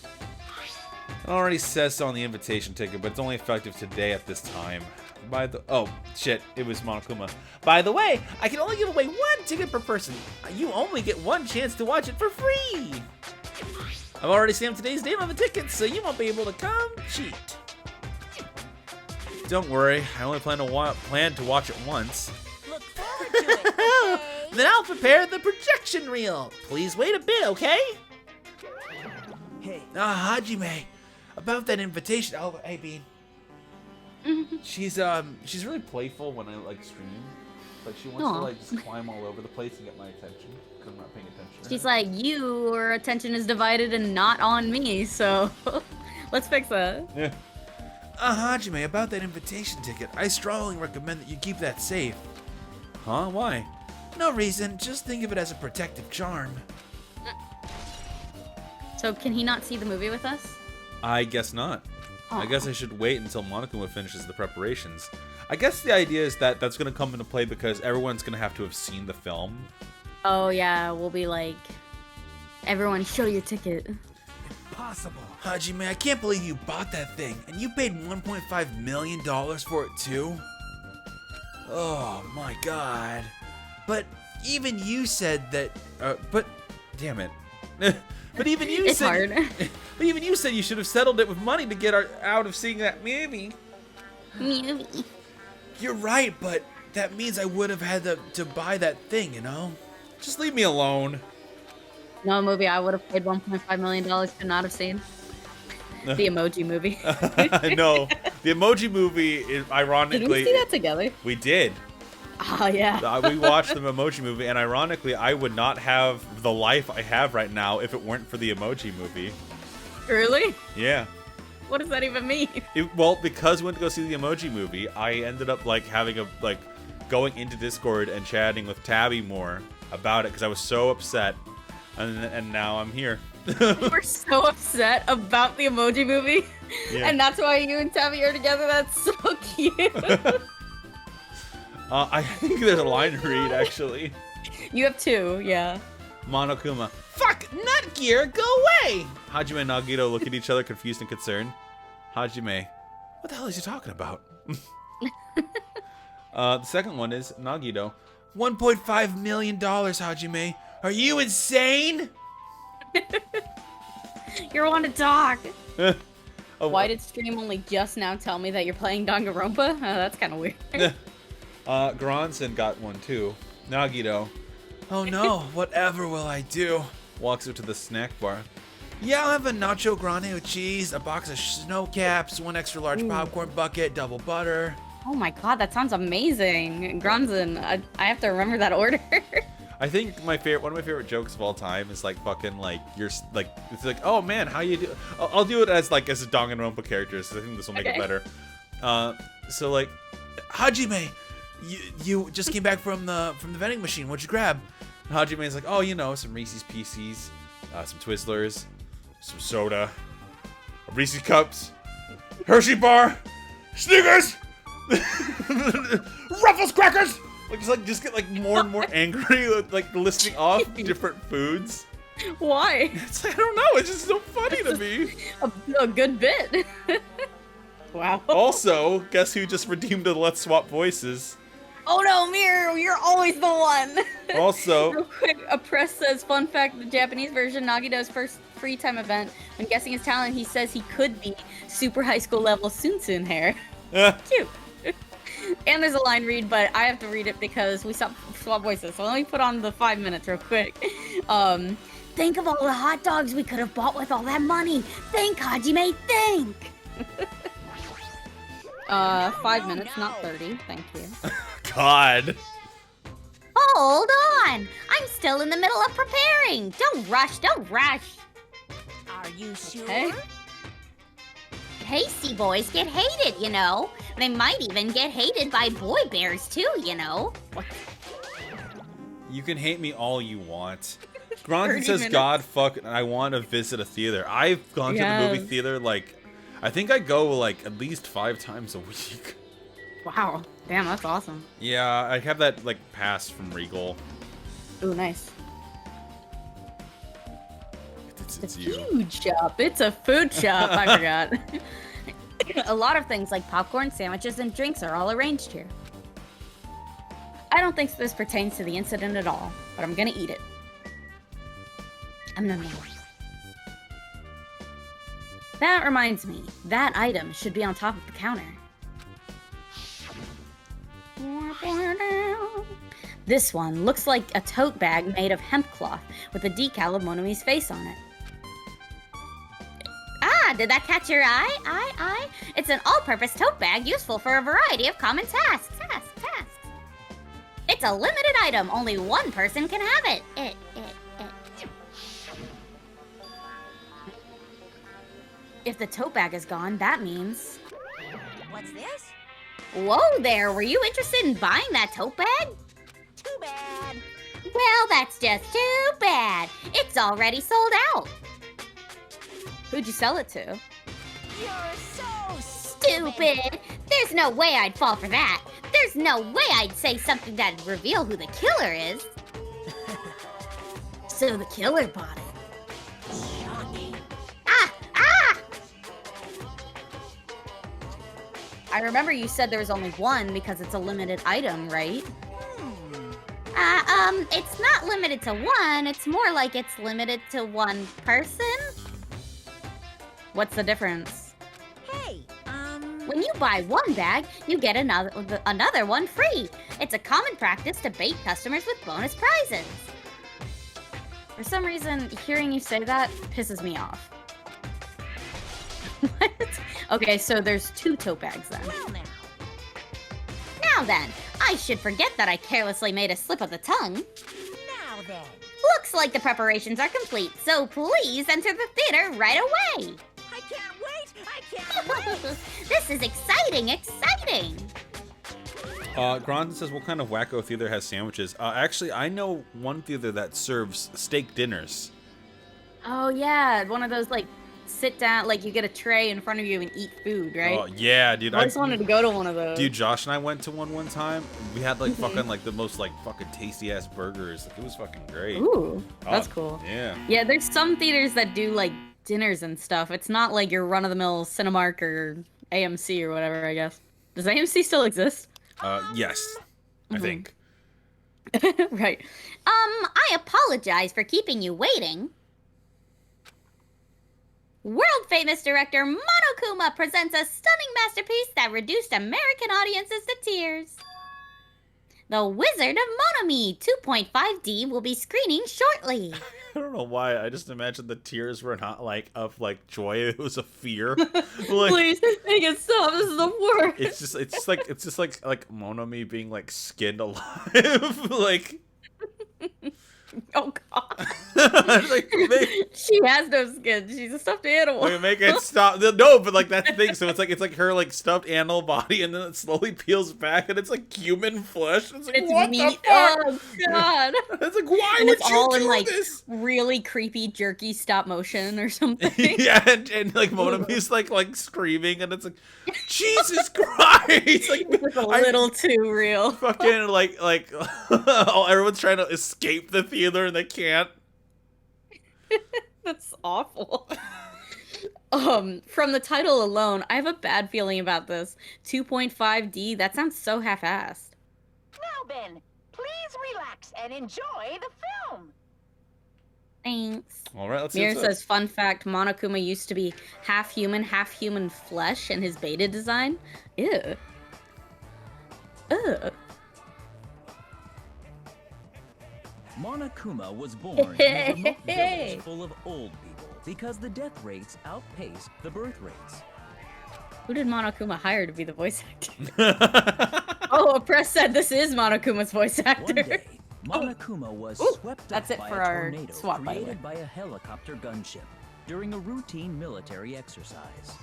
It already says so on the invitation ticket, but it's only effective today at this time. Oh, shit, it was Monokuma. By the way, I can only give away 1 ticket per person. You only get 1 chance to watch it for free. I've already stamped today's date on the tickets, so you won't be able to come cheat. Don't worry, I only plan to watch it once. Look forward to it. Okay? Then I'll prepare the projection reel. Please wait a bit, okay? Hey, Hajime, about that invitation. Oh, hey, Bean. She's really playful when I like stream. Like she wants to like just climb all over the place and get my attention because I'm not paying attention to She's her. like, your attention is divided and not on me, so let's fix that. Yeah. Hajime, about that invitation ticket, I strongly recommend that you keep that safe. Huh? Why? No reason, just think of it as a protective charm. So can he not see the movie with us? I guess not. I Aw. guess I should wait until Monokuma finishes the preparations. I guess the idea is that that's going to come into play because everyone's going to have to have seen the film. Oh yeah, we'll be like, everyone show your ticket. impossible. Hajime, I can't believe you bought that thing, and you paid $1.5 million for it too? Oh my god. But even you said that, damn it. But even you It's said, hard. But even you said you should have settled it with money to get out of seeing that movie. Movie. You're right, but that means I would have had to buy that thing, you know? Just leave me alone. No movie I would have paid $1.5 million to not have seen. The Emoji Movie. No, the Emoji Movie is ironically. Did we see that together? We did. Oh, yeah. We watched the Emoji Movie, and ironically, I would not have the life I have right now if it weren't for the Emoji Movie. Really? Yeah. What does that even mean? Well, because we went to go see the Emoji Movie, I ended up going into Discord and chatting with Tabby more about it because I was so upset, and now I'm here. We're so upset about the Emoji Movie, Yeah. and that's why you and Tabby are together. That's so cute. I think there's a line to read actually. You have two, yeah. Monokuma. Fuck, nut gear, go away! Hajime and Nagito look at each other confused and concerned. Hajime, what the hell is he talking about? The second one is Nagito. $1.5 million, Hajime. Are you insane? You want to talk. Oh, Why did stream only just now tell me that you're playing Danganronpa? Oh, that's kind of weird. Gronson got one too. Nagito Oh no, whatever will I do? walks up to the snack bar. Yeah, I'll have a nacho grande with cheese, a box of snow caps, one extra large popcorn bucket, double butter. Oh my god, that sounds amazing. Gronzen, I have to remember that order. I think one of my favorite jokes of all time is like fucking like you're like it's like, oh man, how you do? I'll do it as a Danganronpa character, so I think this will make it Okay. better. So like, Hajime, you just came back from the vending machine. What'd you grab? and Hajime's like, oh, you know, some Reese's Pieces, some Twizzlers, some soda, Reese's Cups, Hershey bar, Snickers, Ruffles crackers. Just get more and more angry with listing off different foods. Why? It's like, I don't know. It's just so funny to me. A good bit. Wow. Also, guess who just redeemed the Let's Swap Voices? Oh no, Mir, you're always the one. Also, Real quick, a press says, fun fact, the Japanese version, Nagito's first free time event, when guessing his talent, he says he could be super high school level Sunsun hair. Cute. And there's a line read, but I have to read it because we swap voices. So let me put on the 5 minutes real quick. Think of all the hot dogs we could have bought with all that money. Think, Hajime, think. 5 minutes, not 30. Thank you. God. Hold on. I'm still in the middle of preparing. Don't rush, don't rush. Are you sure? Okay. Hasty boys get hated, you know. They might even get hated by boy bears too, you know. You can hate me all you want. Gronson 30 says, minutes. God, fuck, and I want to visit a theater. I've gone to the movie Yes. theater, I think I go, at least 5 times a week. Wow. Damn, that's awesome. Yeah, I have that, pass from Regal. Ooh, nice. It's you. Food shop. It's a food shop. I forgot. A lot of things like popcorn, sandwiches, and drinks are all arranged here. I don't think this pertains to the incident at all, but I'm gonna eat it. That reminds me, that item should be on top of the counter. This one looks like a tote bag made of hemp cloth with a decal of Monomi's face on it. Ah, did that catch your eye? It's an all-purpose tote bag useful for a variety of common tasks. It's a limited item. Only one person can have it. If the tote bag is gone, that means... What's this? Whoa there, were you interested in buying that tote bag? Too bad. Well, that's just too bad. It's already sold out. Who'd you sell it to? You're so Stupid. There's no way I'd fall for that. There's no way I'd say something that'd reveal who the killer is. So the killer bought it. Shocking. Ah, I remember you said there was only one because it's a limited item, right? It's not limited to one. It's more like it's limited to one person. What's the difference? Hey, When you buy one bag, you get another one free. It's a common practice to bait customers with bonus prizes. For some reason, hearing you say that pisses me off. Okay, so there's 2 tote bags then. well now. Now then, I should forget that I carelessly made a slip of the tongue. Now then. Looks like the preparations are complete, so please enter the theater right away. I can't wait! I can't wait! This is exciting! Gronzon says, what kind of wacko theater has sandwiches? Actually, I know one theater that serves steak dinners. Oh yeah, one of those like sit down, like you get a tray in front of you and eat food, right? Oh, yeah, dude. I just wanted to go to one of those. Dude, Josh and I went to one time. We had like fucking like the most like fucking tasty ass burgers. Like, it was fucking great. Ooh, that's Oh, cool. Yeah. Yeah, there's some theaters that do like dinners and stuff. It's not like your run-of-the-mill Cinemark or AMC or whatever, I guess. Does AMC still exist? Yes, I think. Right. I apologize for keeping you waiting. World-famous director Monokuma presents a stunning masterpiece that reduced American audiences to tears. The Wizard of Monomi 2.5D will be screening shortly. I don't know why. I just imagined the tears were not like of like joy. It was a fear. Like, Please make it stop. This is the worst. it's just like Monomi being like skinned alive. Like. Oh god. Like, She has no skin. She's a stuffed animal. make it stop. No, but like that's the thing. So it's like her like stuffed animal body, and then it slowly peels back, and it's like human flesh. It's like It's what meat. the fuck? Oh god. It's like why And would it's you all do in like this? really creepy, jerky stop motion or something. Yeah, and like Monomi's like screaming, and it's like Jesus Christ! Like It's a little too real. fucking like oh, everyone's trying to escape the theater and they can't. That's awful. From the title alone, I have a bad feeling about this. 2.5D, that sounds so half-assed. Now then, please relax and enjoy the film. Thanks. All right, let's see. Mir what's up. says, fun fact, Monokuma used to be half human flesh in his beta design. Ew. Ugh. Monokuma was born in a remote village full of old people because the death rates outpaced the birth rates. Who did Monokuma hire to be the voice actor? Oh, Press said this is Monokuma's voice One actor. day, Monokuma was Ooh, swept that's up it by for a our tornado swap, by the way. created by a helicopter gunship during a routine military exercise,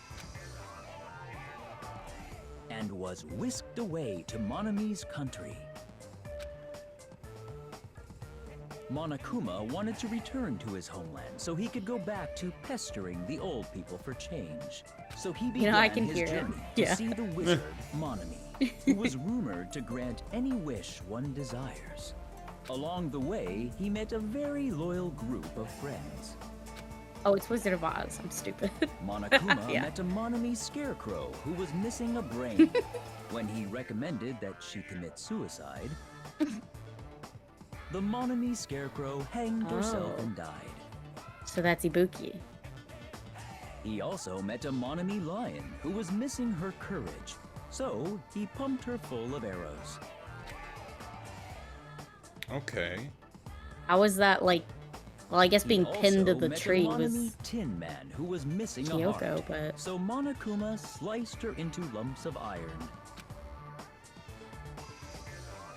and was whisked away to Monomi's country. Monokuma wanted to return to his homeland so he could go back to pestering the old people for change. So he began I can his hear it. journey to Yeah. see the wizard, Monomi, who was rumored to grant any wish one desires. Along the way, he met a very loyal group of friends. Oh, it's Wizard of Oz. I'm stupid. Monokuma Yeah. met a Monomi scarecrow who was missing a brain. When he recommended that she commit suicide, the Monomi scarecrow hanged herself Oh. and died. So that's Ibuki. He also met a Monomi lion who was missing her courage, so he pumped her full of arrows. Okay. How was that like? Well, I guess He being pinned to also the met tree a Monomi was Tin Man who was missing a Kyoko, heart. but So Monokuma sliced her into lumps of iron.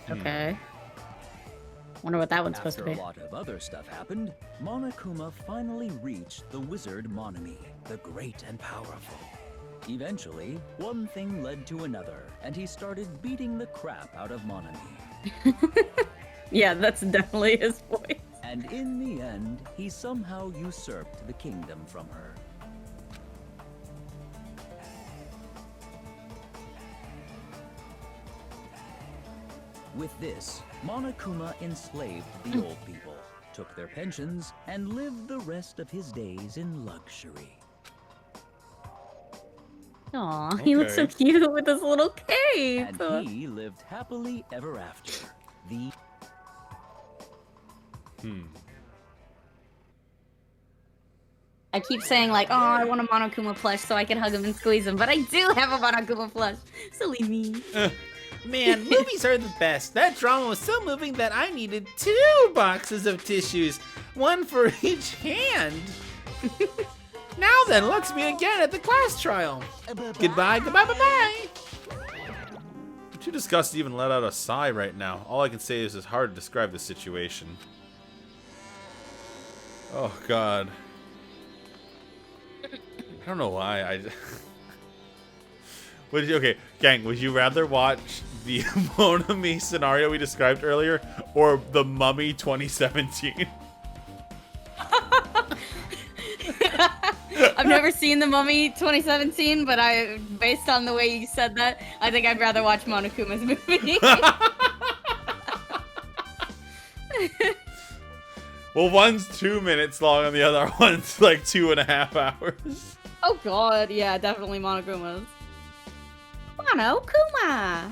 okay. Wonder what that one's supposed After to a be. lot of other stuff happened, Monokuma finally reached the wizard Monomi, the great and powerful. Eventually, one thing led to another, and he started beating the crap out of Monomi. Yeah, that's definitely his voice. And in the end, he somehow usurped the kingdom from her. With this, Monokuma enslaved the old people, took their pensions, and lived the rest of his days in luxury. Aw, he looks so Okay. cute with this little cape. And he lived happily ever after. The I keep saying like, oh, I want a Monokuma plush so I can hug him and squeeze him, but I do have a Monokuma plush. Silly me. Man, movies are the best. That drama was so moving that I needed 2 boxes of tissues, one for each hand. Now then, let's meet again at the class trial. Goodbye, goodbye, bye-bye. I'm too disgusted to even let out a sigh right now. All I can say is it's hard to describe the situation. Oh, God. I don't know why. Okay, gang, would you rather watch the Monami scenario we described earlier or the Mummy 2017? I've never seen The Mummy 2017, but based on the way you said that, I think I'd rather watch Monokuma's movie. Well, one's 2 minutes long and the other one's like 2.5 hours. Oh god, yeah, definitely Monokuma's. Monokuma!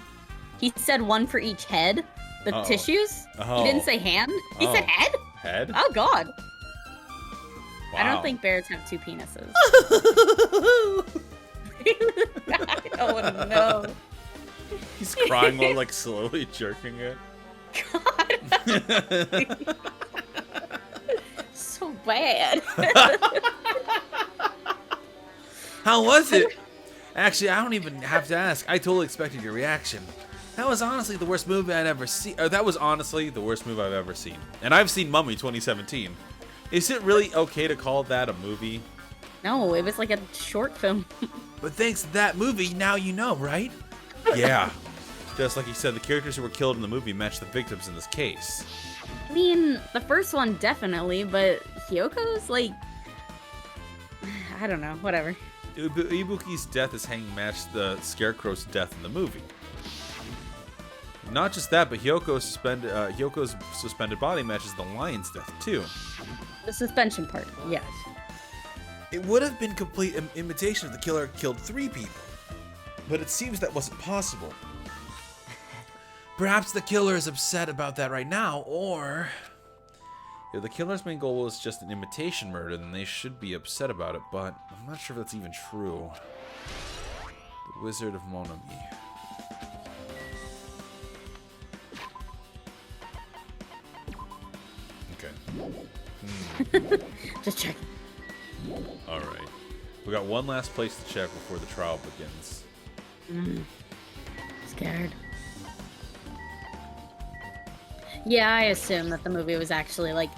He said one for each head. The Uh-oh. tissues? Oh. He didn't say hand? He said head? Head? Oh god. I Wow. don't think bears have 2 penises. Oh no. He's crying while like slowly jerking it. God. So bad. How was it? Actually, I don't even have to ask. I totally expected your reaction. That was honestly the worst movie I'd ever seen. That was honestly the worst movie I've ever seen. And I've seen Mummy 2017. Is it really okay to call that a movie? No, it was like a short film. But thanks to that movie, now you know, right? Yeah. Just like you said, the characters who were killed in the movie match the victims in this case. I mean, the first one definitely, but Hyoko's like, I don't know, whatever. Ibuki's death as hanging matched the Scarecrow's death in the movie. Not just that, but Hyoko's suspended body matches the lion's death too. The suspension part, yes. It would have been complete imitation if the killer killed 3 people. But it seems that wasn't possible. Perhaps the killer is upset about that right now, or... If the killer's main goal was just an imitation murder, then they should be upset about it, but I'm not sure if that's even true. The Wizard of Monami. Okay. Just check. Alright. We got one last place to check before the trial begins. Scared. Yeah, I assume that the movie was actually like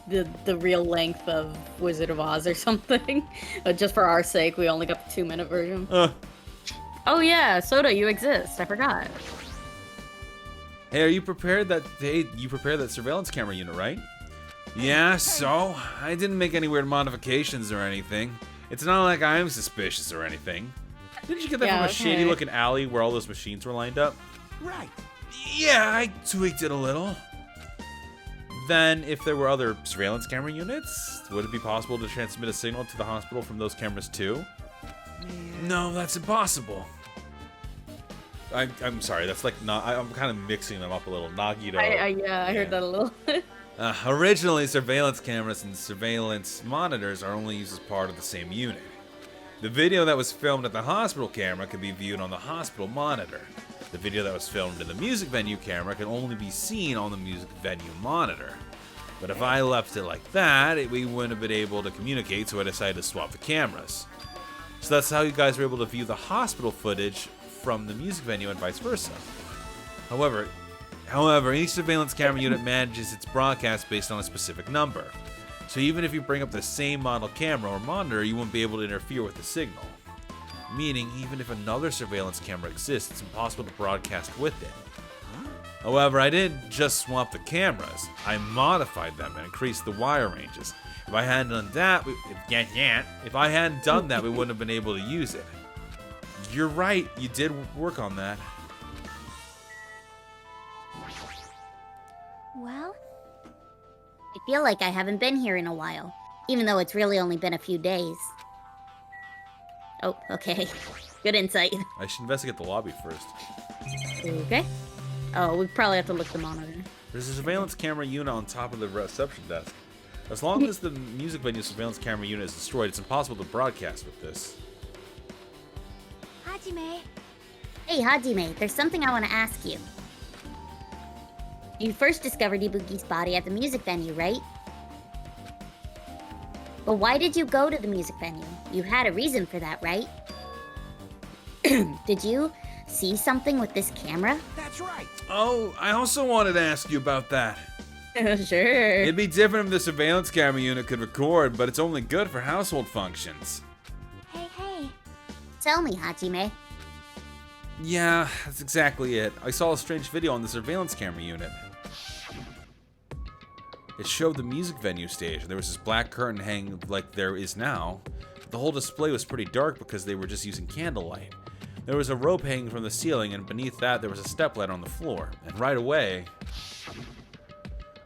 the real length of Wizard of Oz or something. But just for our sake, we only got the 2-minute version. Oh yeah, Soda, you exist. I forgot. Hey, are you prepared that you prepared that surveillance camera unit, right? Yeah, so? I didn't make any weird modifications or anything. It's not like I'm suspicious or anything. Didn't you get that Yeah, from a okay. shady looking alley where all those machines were lined up? Right. Yeah, I tweaked it a little. Then, if there were other surveillance camera units, would it be possible to transmit a signal to the hospital from those cameras too? No, that's impossible. I'm sorry, that's like not. I'm kind of mixing them up a little. Nagito. I heard that a little. Originally, surveillance cameras and surveillance monitors are only used as part of the same unit. The video that was filmed at the hospital camera can be viewed on the hospital monitor. The video that was filmed in the music venue camera can only be seen on the music venue monitor. But if I left it like that, we wouldn't have been able to communicate, so I decided to swap the cameras. So that's how you guys were able to view the hospital footage from the music venue and vice versa. However, each surveillance camera unit manages its broadcast based on a specific number. So even if you bring up the same model camera or monitor, you won't be able to interfere with the signal. Meaning, even if another surveillance camera exists, it's impossible to broadcast with it. However, I didn't just swap the cameras, I modified them and increased the wire ranges. If I hadn't done that, we wouldn't have been able to use it. You're right, you did work on that. Well, I feel like I haven't been here in a while, even though it's really only been a few days. Oh, okay. Good insight. I should investigate the lobby first. Okay. Oh, we probably have to look the monitor. There's a surveillance camera unit on top of the reception desk. As long as the music venue surveillance camera unit is destroyed, it's impossible to broadcast with this. Hajime. Hey, Hajime, there's something I want to ask you. You first discovered Ibuki's body at the music venue, right? But why did you go to the music venue? You had a reason for that, right? Did you see something with this camera? That's right. Oh, I also wanted to ask you about that. Sure. It'd be different if the surveillance camera unit could record, but it's only good for household functions. Hey, hey. Tell me, Hajime. Yeah, that's exactly it. I saw a strange video on the surveillance camera unit. It showed the music venue stage, and there was this black curtain hanging like there is now. The whole display was pretty dark because they were just using candlelight. There was a rope hanging from the ceiling, and beneath that there was a stepladder on the floor. And right away,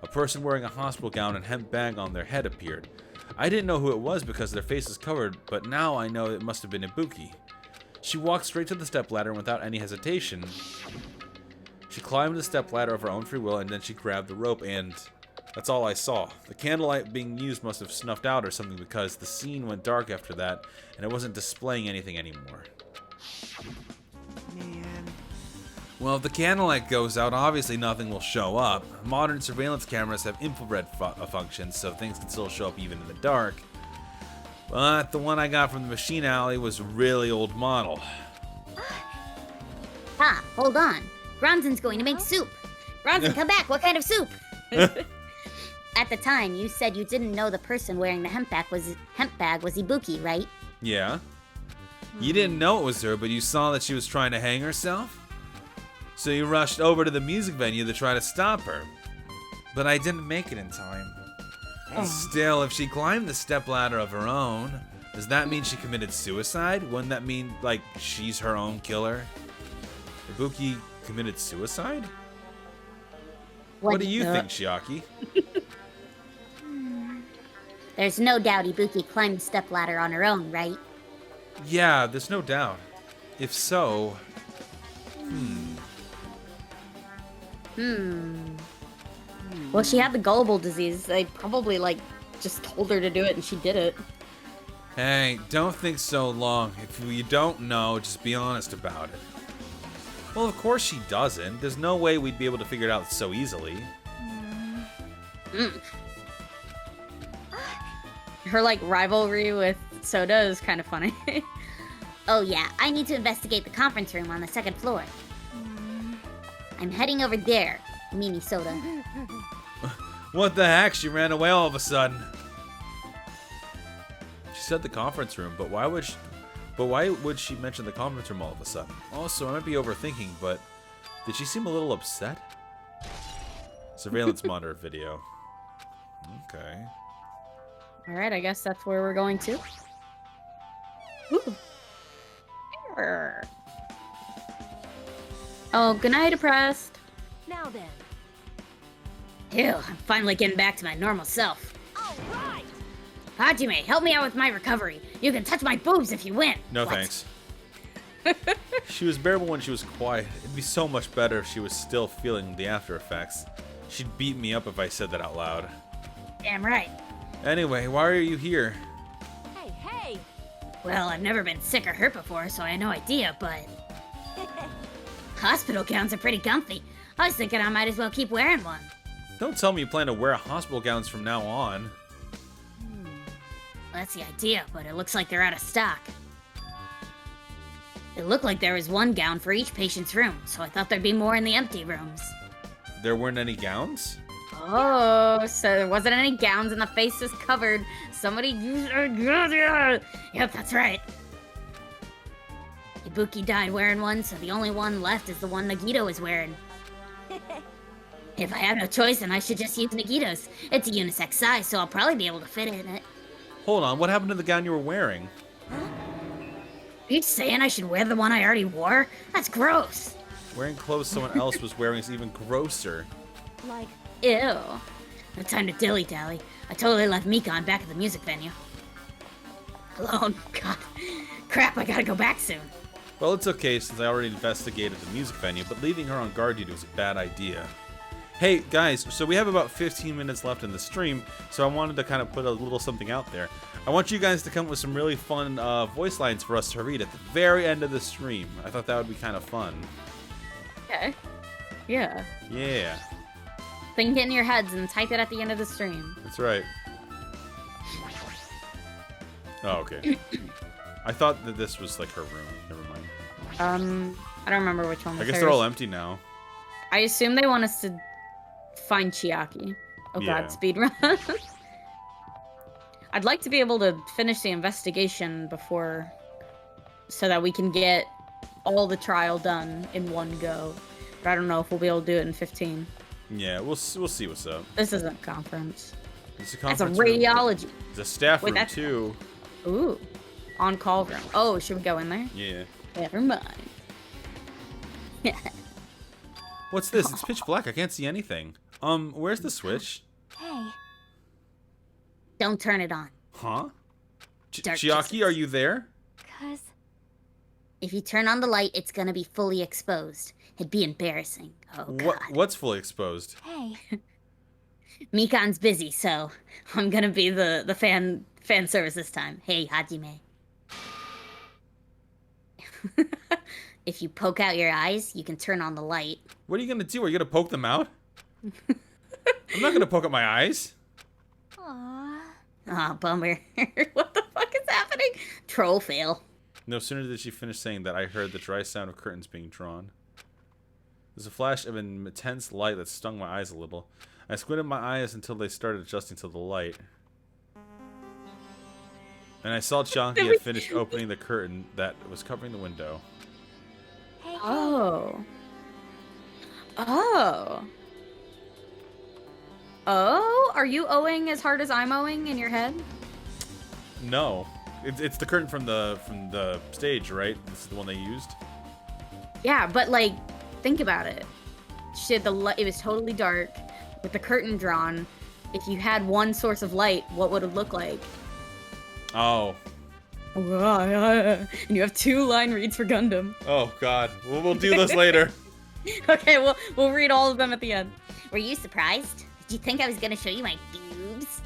a person wearing a hospital gown and hemp bag on their head appeared. I didn't know who it was because their face is covered, but now I know it must have been Ibuki. She walked straight to the stepladder without any hesitation. She climbed the stepladder of her own free will, and then she grabbed the rope, and that's all I saw. The candlelight being used must have snuffed out or something because the scene went dark after that, and it wasn't displaying anything anymore. Man. Well, if the candlelight goes out, obviously nothing will show up. Modern surveillance cameras have infrared functions, so things can still show up even in the dark. But the one I got from the machine alley was a really old model. Ah, hold on. Bronzen's going to make soup. Bronzen, come back. What kind of soup? At the time, you said you didn't know the person wearing the hemp bag was Ibuki, right? Yeah. You didn't know it was her, but you saw that she was trying to hang herself? So you rushed over to the music venue to try to stop her. But I didn't make it in time. Still, if she climbed the stepladder of her own, does that mean she committed suicide? Wouldn't that mean, like, she's her own killer? Ibuki committed suicide? What do you think, Shiaki? There's no doubt Ibuki climbed the stepladder on her own, right? Yeah, there's no doubt. If so... Well, she had the gullible disease. They probably, like, just told her to do it and she did it. Hey, don't think so long. If you don't know, just be honest about it. Well, of course she doesn't. There's no way we'd be able to figure it out so easily. Her, like, rivalry with Soda is kind of funny. Oh yeah, I need to investigate the conference room on the second floor. I'm heading over there, Mimi Soda. What the heck? She ran away all of a sudden. She said the conference room, but why would she mention the conference room all of a sudden? Also, I might be overthinking, but did she seem a little upset? Surveillance monitor video. Okay. Alright, I guess that's where we're going to. Ooh. Oh, good night, Depressed. Now then. Ew, I'm finally getting back to my normal self. All right. Hajime, help me out with my recovery. You can touch my boobs if you win. No What? thanks. She was bearable when she was quiet. It'd be so much better if she was still feeling the after effects. She'd beat me up if I said that out loud. Damn right. Anyway, why are you here? Hey, hey. Well, I've never been sick or hurt before, so I had no idea, but... Hospital gowns are pretty comfy. I was thinking I might as well keep wearing one. Don't tell me you plan to wear hospital gowns from now on. That's the idea, but it looks like they're out of stock. It looked like there was one gown for each patient's room, so I thought there'd be more in the empty rooms. There weren't any gowns? Oh, so there wasn't any gowns and the face is covered. Somebody used a gun. Yep, that's right. Ibuki died wearing one, so the only one left is the one Nagito is wearing. If I have no choice, then I should just use Nagito's. It's a unisex size, so I'll probably be able to fit in it. Hold on, what happened to the gown you were wearing? Are you saying I should wear the one I already wore? That's gross. Wearing clothes someone else was wearing is even grosser. Like, Ew. No time to dilly-dally. I totally left Mikon back at the music venue. Alone. God. Crap, I gotta go back soon. Well, it's okay since I already investigated the music venue, but leaving her on guard duty was a bad idea. Hey, guys, so we have about 15 minutes left in the stream, so I wanted to kind of put a little something out there. I want you guys to come up with some really fun voice lines for us to read at the very end of the stream. I thought that would be kind of fun. Okay. Yeah. Yeah, Think it in your heads and type it at the end of the stream. that's right. Oh, okay. I thought that this was like her room. Never mind. I don't remember which one was I guess hers. they're all empty now. I assume they want us to find Chiaki. Oh Yeah. god, speedrun. I'd like to be able to finish the investigation before, so that we can get all the trial done in one go. But I don't know if we'll be able to do it in 15. Yeah, we'll see what's up. This isn't a conference. It's a That's a conference room. radiology. It's a staff Wait, room that's- too. Ooh. On-call room. Oh, should we go in there? Yeah. Never mind. What's this? It's pitch black. I can't see anything. Where's the switch? Hey, Don't turn it on. Huh? Dark Chiaki, kisses. are you there? cause If you turn on the light, it's gonna be fully exposed. It'd be embarrassing. Oh god. What's fully exposed? hey, Mikan's busy, so I'm gonna be the fan service this time. Hey, Hajime. If you poke out your eyes, you can turn on the light. What are you gonna do? Are you gonna poke them out? I'm not gonna poke out my eyes. aw, Ah, bummer. What the fuck is happening? Troll fail. No sooner did she finish saying that, I heard the dry sound of curtains being drawn. There's a flash of an intense light that stung my eyes a little. I squinted my eyes until they started adjusting to the light. And I saw Chiaki had finished opening the curtain that was covering the window. hey, Oh. Oh. Oh? Are you owing as hard as I'm owing in your head? No. It's the curtain from the stage, right? This is the one they used? Yeah, but like, think about it. Shit, it was totally dark with the curtain drawn. If you had one source of light, what would it look like? Oh. And you have 2 line reads for Gundam. Oh, God. We'll do this later. Okay, we'll read all of them at the end. Were you surprised? Did you think I was gonna show you my boobs?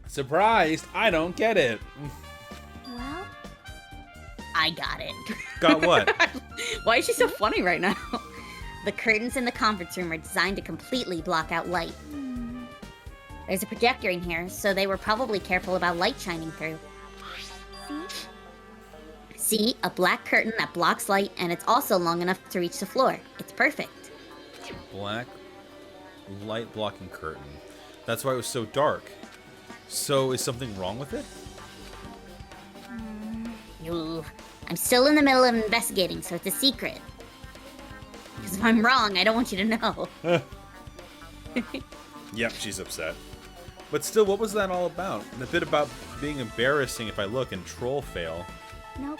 Surprised? I don't get it. well, I got it. Got what? Why is she so funny right now? The curtains in the conference room are designed to completely block out light. There's a projector in here, so they were probably careful about light shining through. See, a black curtain that blocks light, and it's also long enough to reach the floor. It's perfect. Black light blocking curtain. That's why it was so dark. So is something wrong with it? Ooh, I'm still in the middle of investigating, so it's a secret. Because if I'm wrong, I don't want you to know. Yep, she's upset. But still, what was that all about? And the bit about being embarrassing if I look and troll fail. Nope.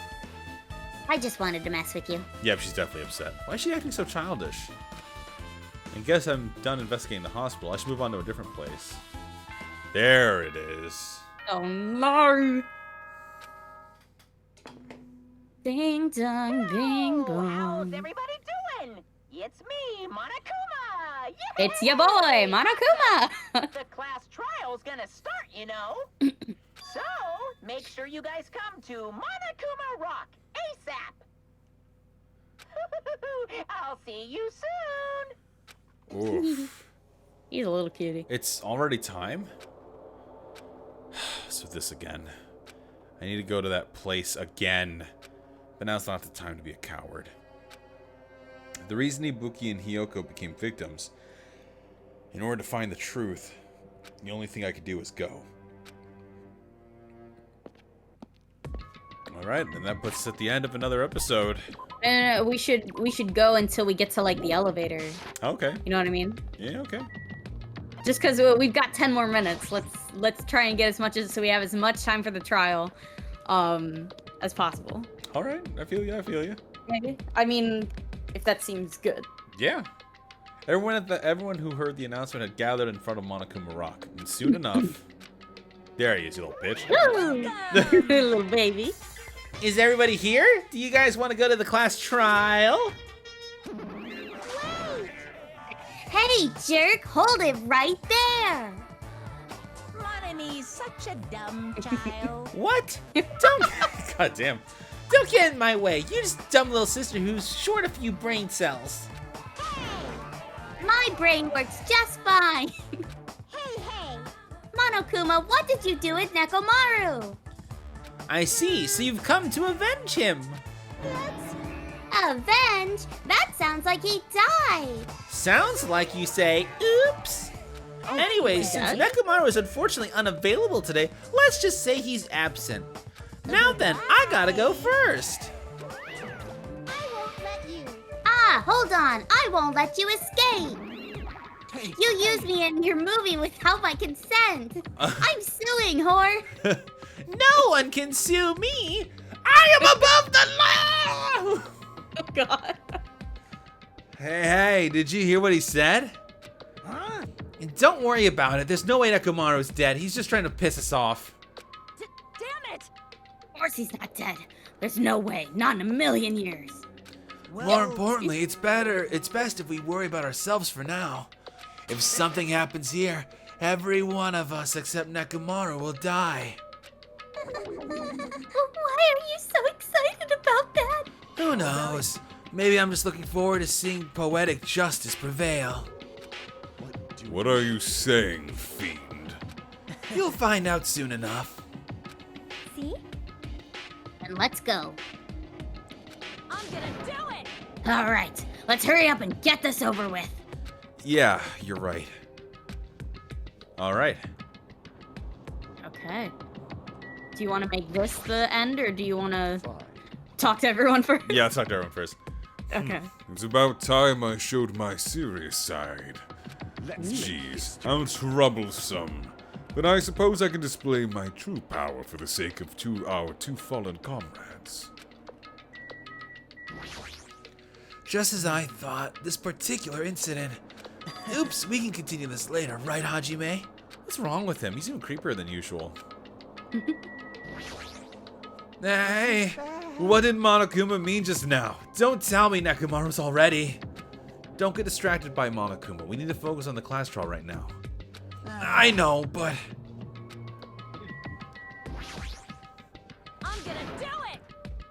I just wanted to mess with you. Yep, she's definitely upset. Why is she acting so childish? I guess I'm done investigating the hospital. I should move on to a different place. There it is. Oh no! Ding dong, ding Oh, how's bong. everybody doing? It's me, Monokuma! Yay! It's your boy, Monokuma! The class trial's gonna start, you know. So, make sure you guys come to Monokuma Rock ASAP. I'll see you soon. Oof. He's a little cutie. It's already time? So this again. I need to go to that place again. But now's not the time to be a coward. The reason Ibuki and Hiyoko became victims, in order to find the truth, the only thing I could do is go. Alright, and that puts us at the end of another episode. No, we should go until we get to like the elevator. Okay. You know what I mean? Yeah, okay. Just because we've got 10 more minutes, let's try and get as much so we have as much time for the trial, as possible. Alright, I feel you. Maybe. I mean, if that seems good. Yeah. Everyone who heard the announcement had gathered in front of Monokuma Rock. And soon enough... There he is, you little bitch. Little baby. Is everybody here? Do you guys want to go to the class trial? Hey, jerk, hold it right there. Monomy's such a dumb child. What? Don't. God damn. Don't get in my way. You're just a dumb little sister who's short a few brain cells. My brain works just fine. Hey. Monokuma, what did you do with Nekomaru? I see. So you've come to avenge him. Avenge? That sounds like he died. Sounds like you say, oops. Anyways, since Nekomaru is unfortunately unavailable today, let's just say he's absent. Now then, I gotta go first. I won't let you. Ah, hold on. I won't let you escape. You used me in your movie without my consent. I'm suing, whore. No one can sue me. I am above the law. Oh God. Hey, did you hear what he said? Huh? And don't worry about it. There's no way Nekomaru's dead. He's just trying to piss us off. Damn it! Of course he's not dead. There's no way. Not in a million years. More importantly, it's best if we worry about ourselves for now. If something happens here, every one of us except Nekomaru will die. Why are you so excited about that? Who knows? Maybe I'm just looking forward to seeing poetic justice prevail. What are you saying, fiend? You'll find out soon enough. See? Then let's go. I'm gonna do it! All right, let's hurry up and get this over with. Yeah, you're right. All right. Okay. Do you want to make this the end, or do you want to talk to everyone first? Yeah, let's talk to everyone first. Okay. It's about time I showed my serious side. Jeez, I'm troublesome. But I suppose I can display my true power for the sake of our two fallen comrades. Just as I thought, this particular incident. Oops, we can continue this later, right, Hajime? What's wrong with him? He's even creepier than usual. Hey, what did Monokuma mean just now? Don't tell me Nekomaru's already. Don't get distracted by Monokuma. We need to focus on the class trial right now. I know, but I'm gonna do it!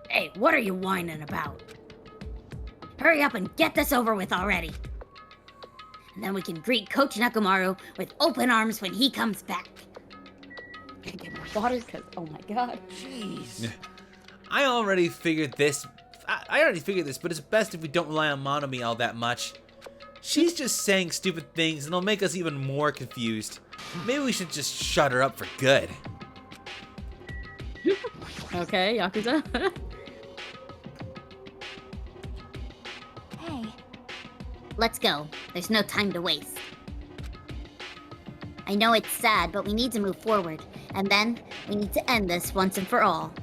Hey, what are you whining about? Hurry up and get this over with already. And then we can greet Coach Nekomaru with open arms when he comes back. Can I get my water? Cause oh my God. jeez. I already figured this, but it's best if we don't rely on Monomi all that much. She's just saying stupid things and it'll make us even more confused. Maybe we should just shut her up for good. Okay, Yakuza. Hey, Let's go. There's no time to waste. I know it's sad, but we need to move forward. And then, we need to end this once and for all.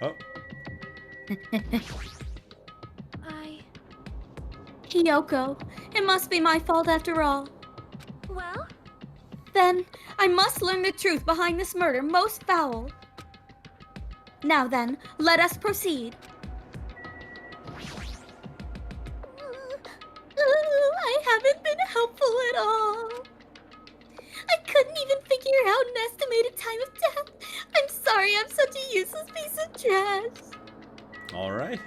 Oh, Hiyoko, it must be my fault after all. Well, Then, I must learn the truth behind this murder most foul. Now then, let us proceed. I haven't been helpful at all. I couldn't even figure out an estimated time of death. I'm sorry I'm such a useless piece of trash. all right.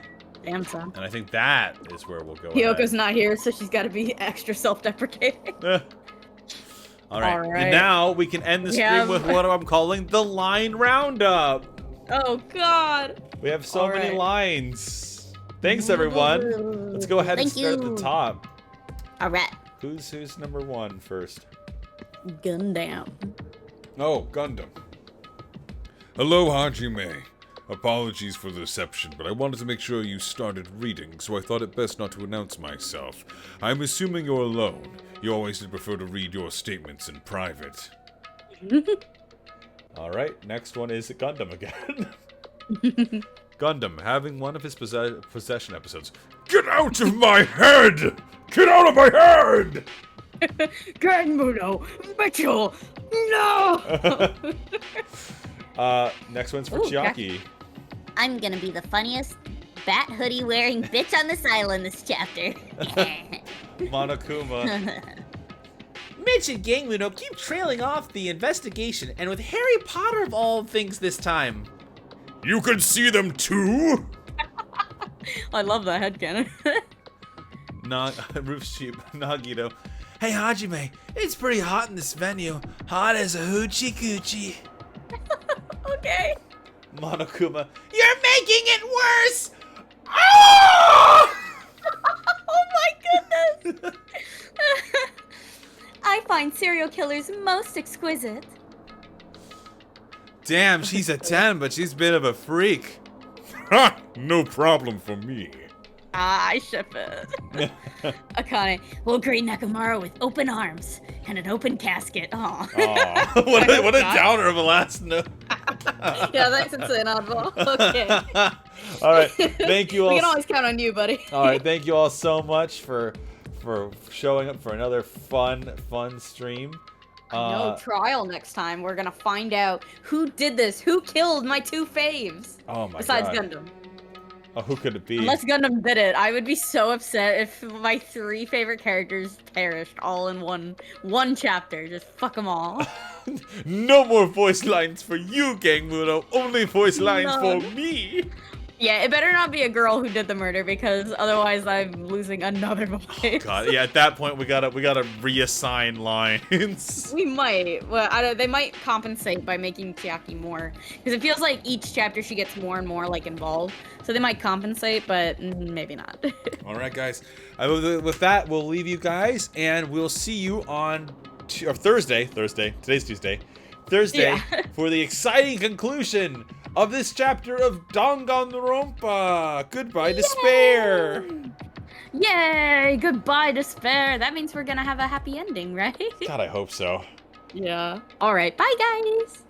Damn, son. And I think that is where we'll go. Hiyoko's not here, so she's got to be extra self-deprecating. All right. All right. And now we can end the stream Yeah. with what I'm calling the line roundup. Oh, God. We have so All many right. lines. Thanks, everyone. Let's go ahead and Thank start at you. the top. Alright. Who's number one first? Gundam. Oh, Gundam. Hello, Hajime. Apologies for the reception, but I wanted to make sure you started reading, so I thought it best not to announce myself. I'm assuming you're alone. You always did prefer to read your statements in private. All right. Next one is Gundam again. Gundam having one of his possession episodes. Get out of my head! Get out of my head! Genmuno, Mitchell, no! Next one's for Ooh, Chiaki. I'm gonna be the funniest bat hoodie wearing bitch on this island this chapter. Monokuma. Mitch and Gangmuno keep trailing off the investigation, and with Harry Potter of all things this time. You can see them too? I love that headcanon. Roof Sheep. Nagito. Hey Hajime, it's pretty hot in this venue. Hot as a hoochie coochie. Okay. Monokuma. You're making it worse! Oh! Oh my goodness! I find serial killers most exquisite. Damn, she's a 10, but she's a bit of a freak. Ha! No problem for me. I ship it. Akane. We'll greet Nakamura with open arms and an open casket. Aw. Aw, what a downer of a last note. Yeah, that's insane, oddball. Okay. All right, thank you all. We can always count on you, buddy. All right, thank you all so much for showing up for another fun stream. No trial next time. We're gonna find out who did this, who killed my 2 faves. Oh my besides god. Gundam. Oh, who could it be? Unless Gundam did it, I would be so upset if my 3 favorite characters perished all in one chapter. Just fuck them all. No more voice lines for you, Gangmuno. Only voice lines No. for me. Yeah, it better not be a girl who did the murder because otherwise I'm losing another voice. God, yeah. At that point, we gotta reassign lines. We might. Well, I don't, they might compensate by making Chiaki more, because it feels like each chapter she gets more and more like involved. So they might compensate, but maybe not. All right, guys. With that, we'll leave you guys, and we'll see you on Thursday. Today's Tuesday. Thursday Yeah. for the exciting conclusion of this chapter of Danganronpa. Goodbye, despair. Yay! Goodbye, despair. That means we're gonna have a happy ending, right? God, I hope so. Yeah. All right. Bye, guys.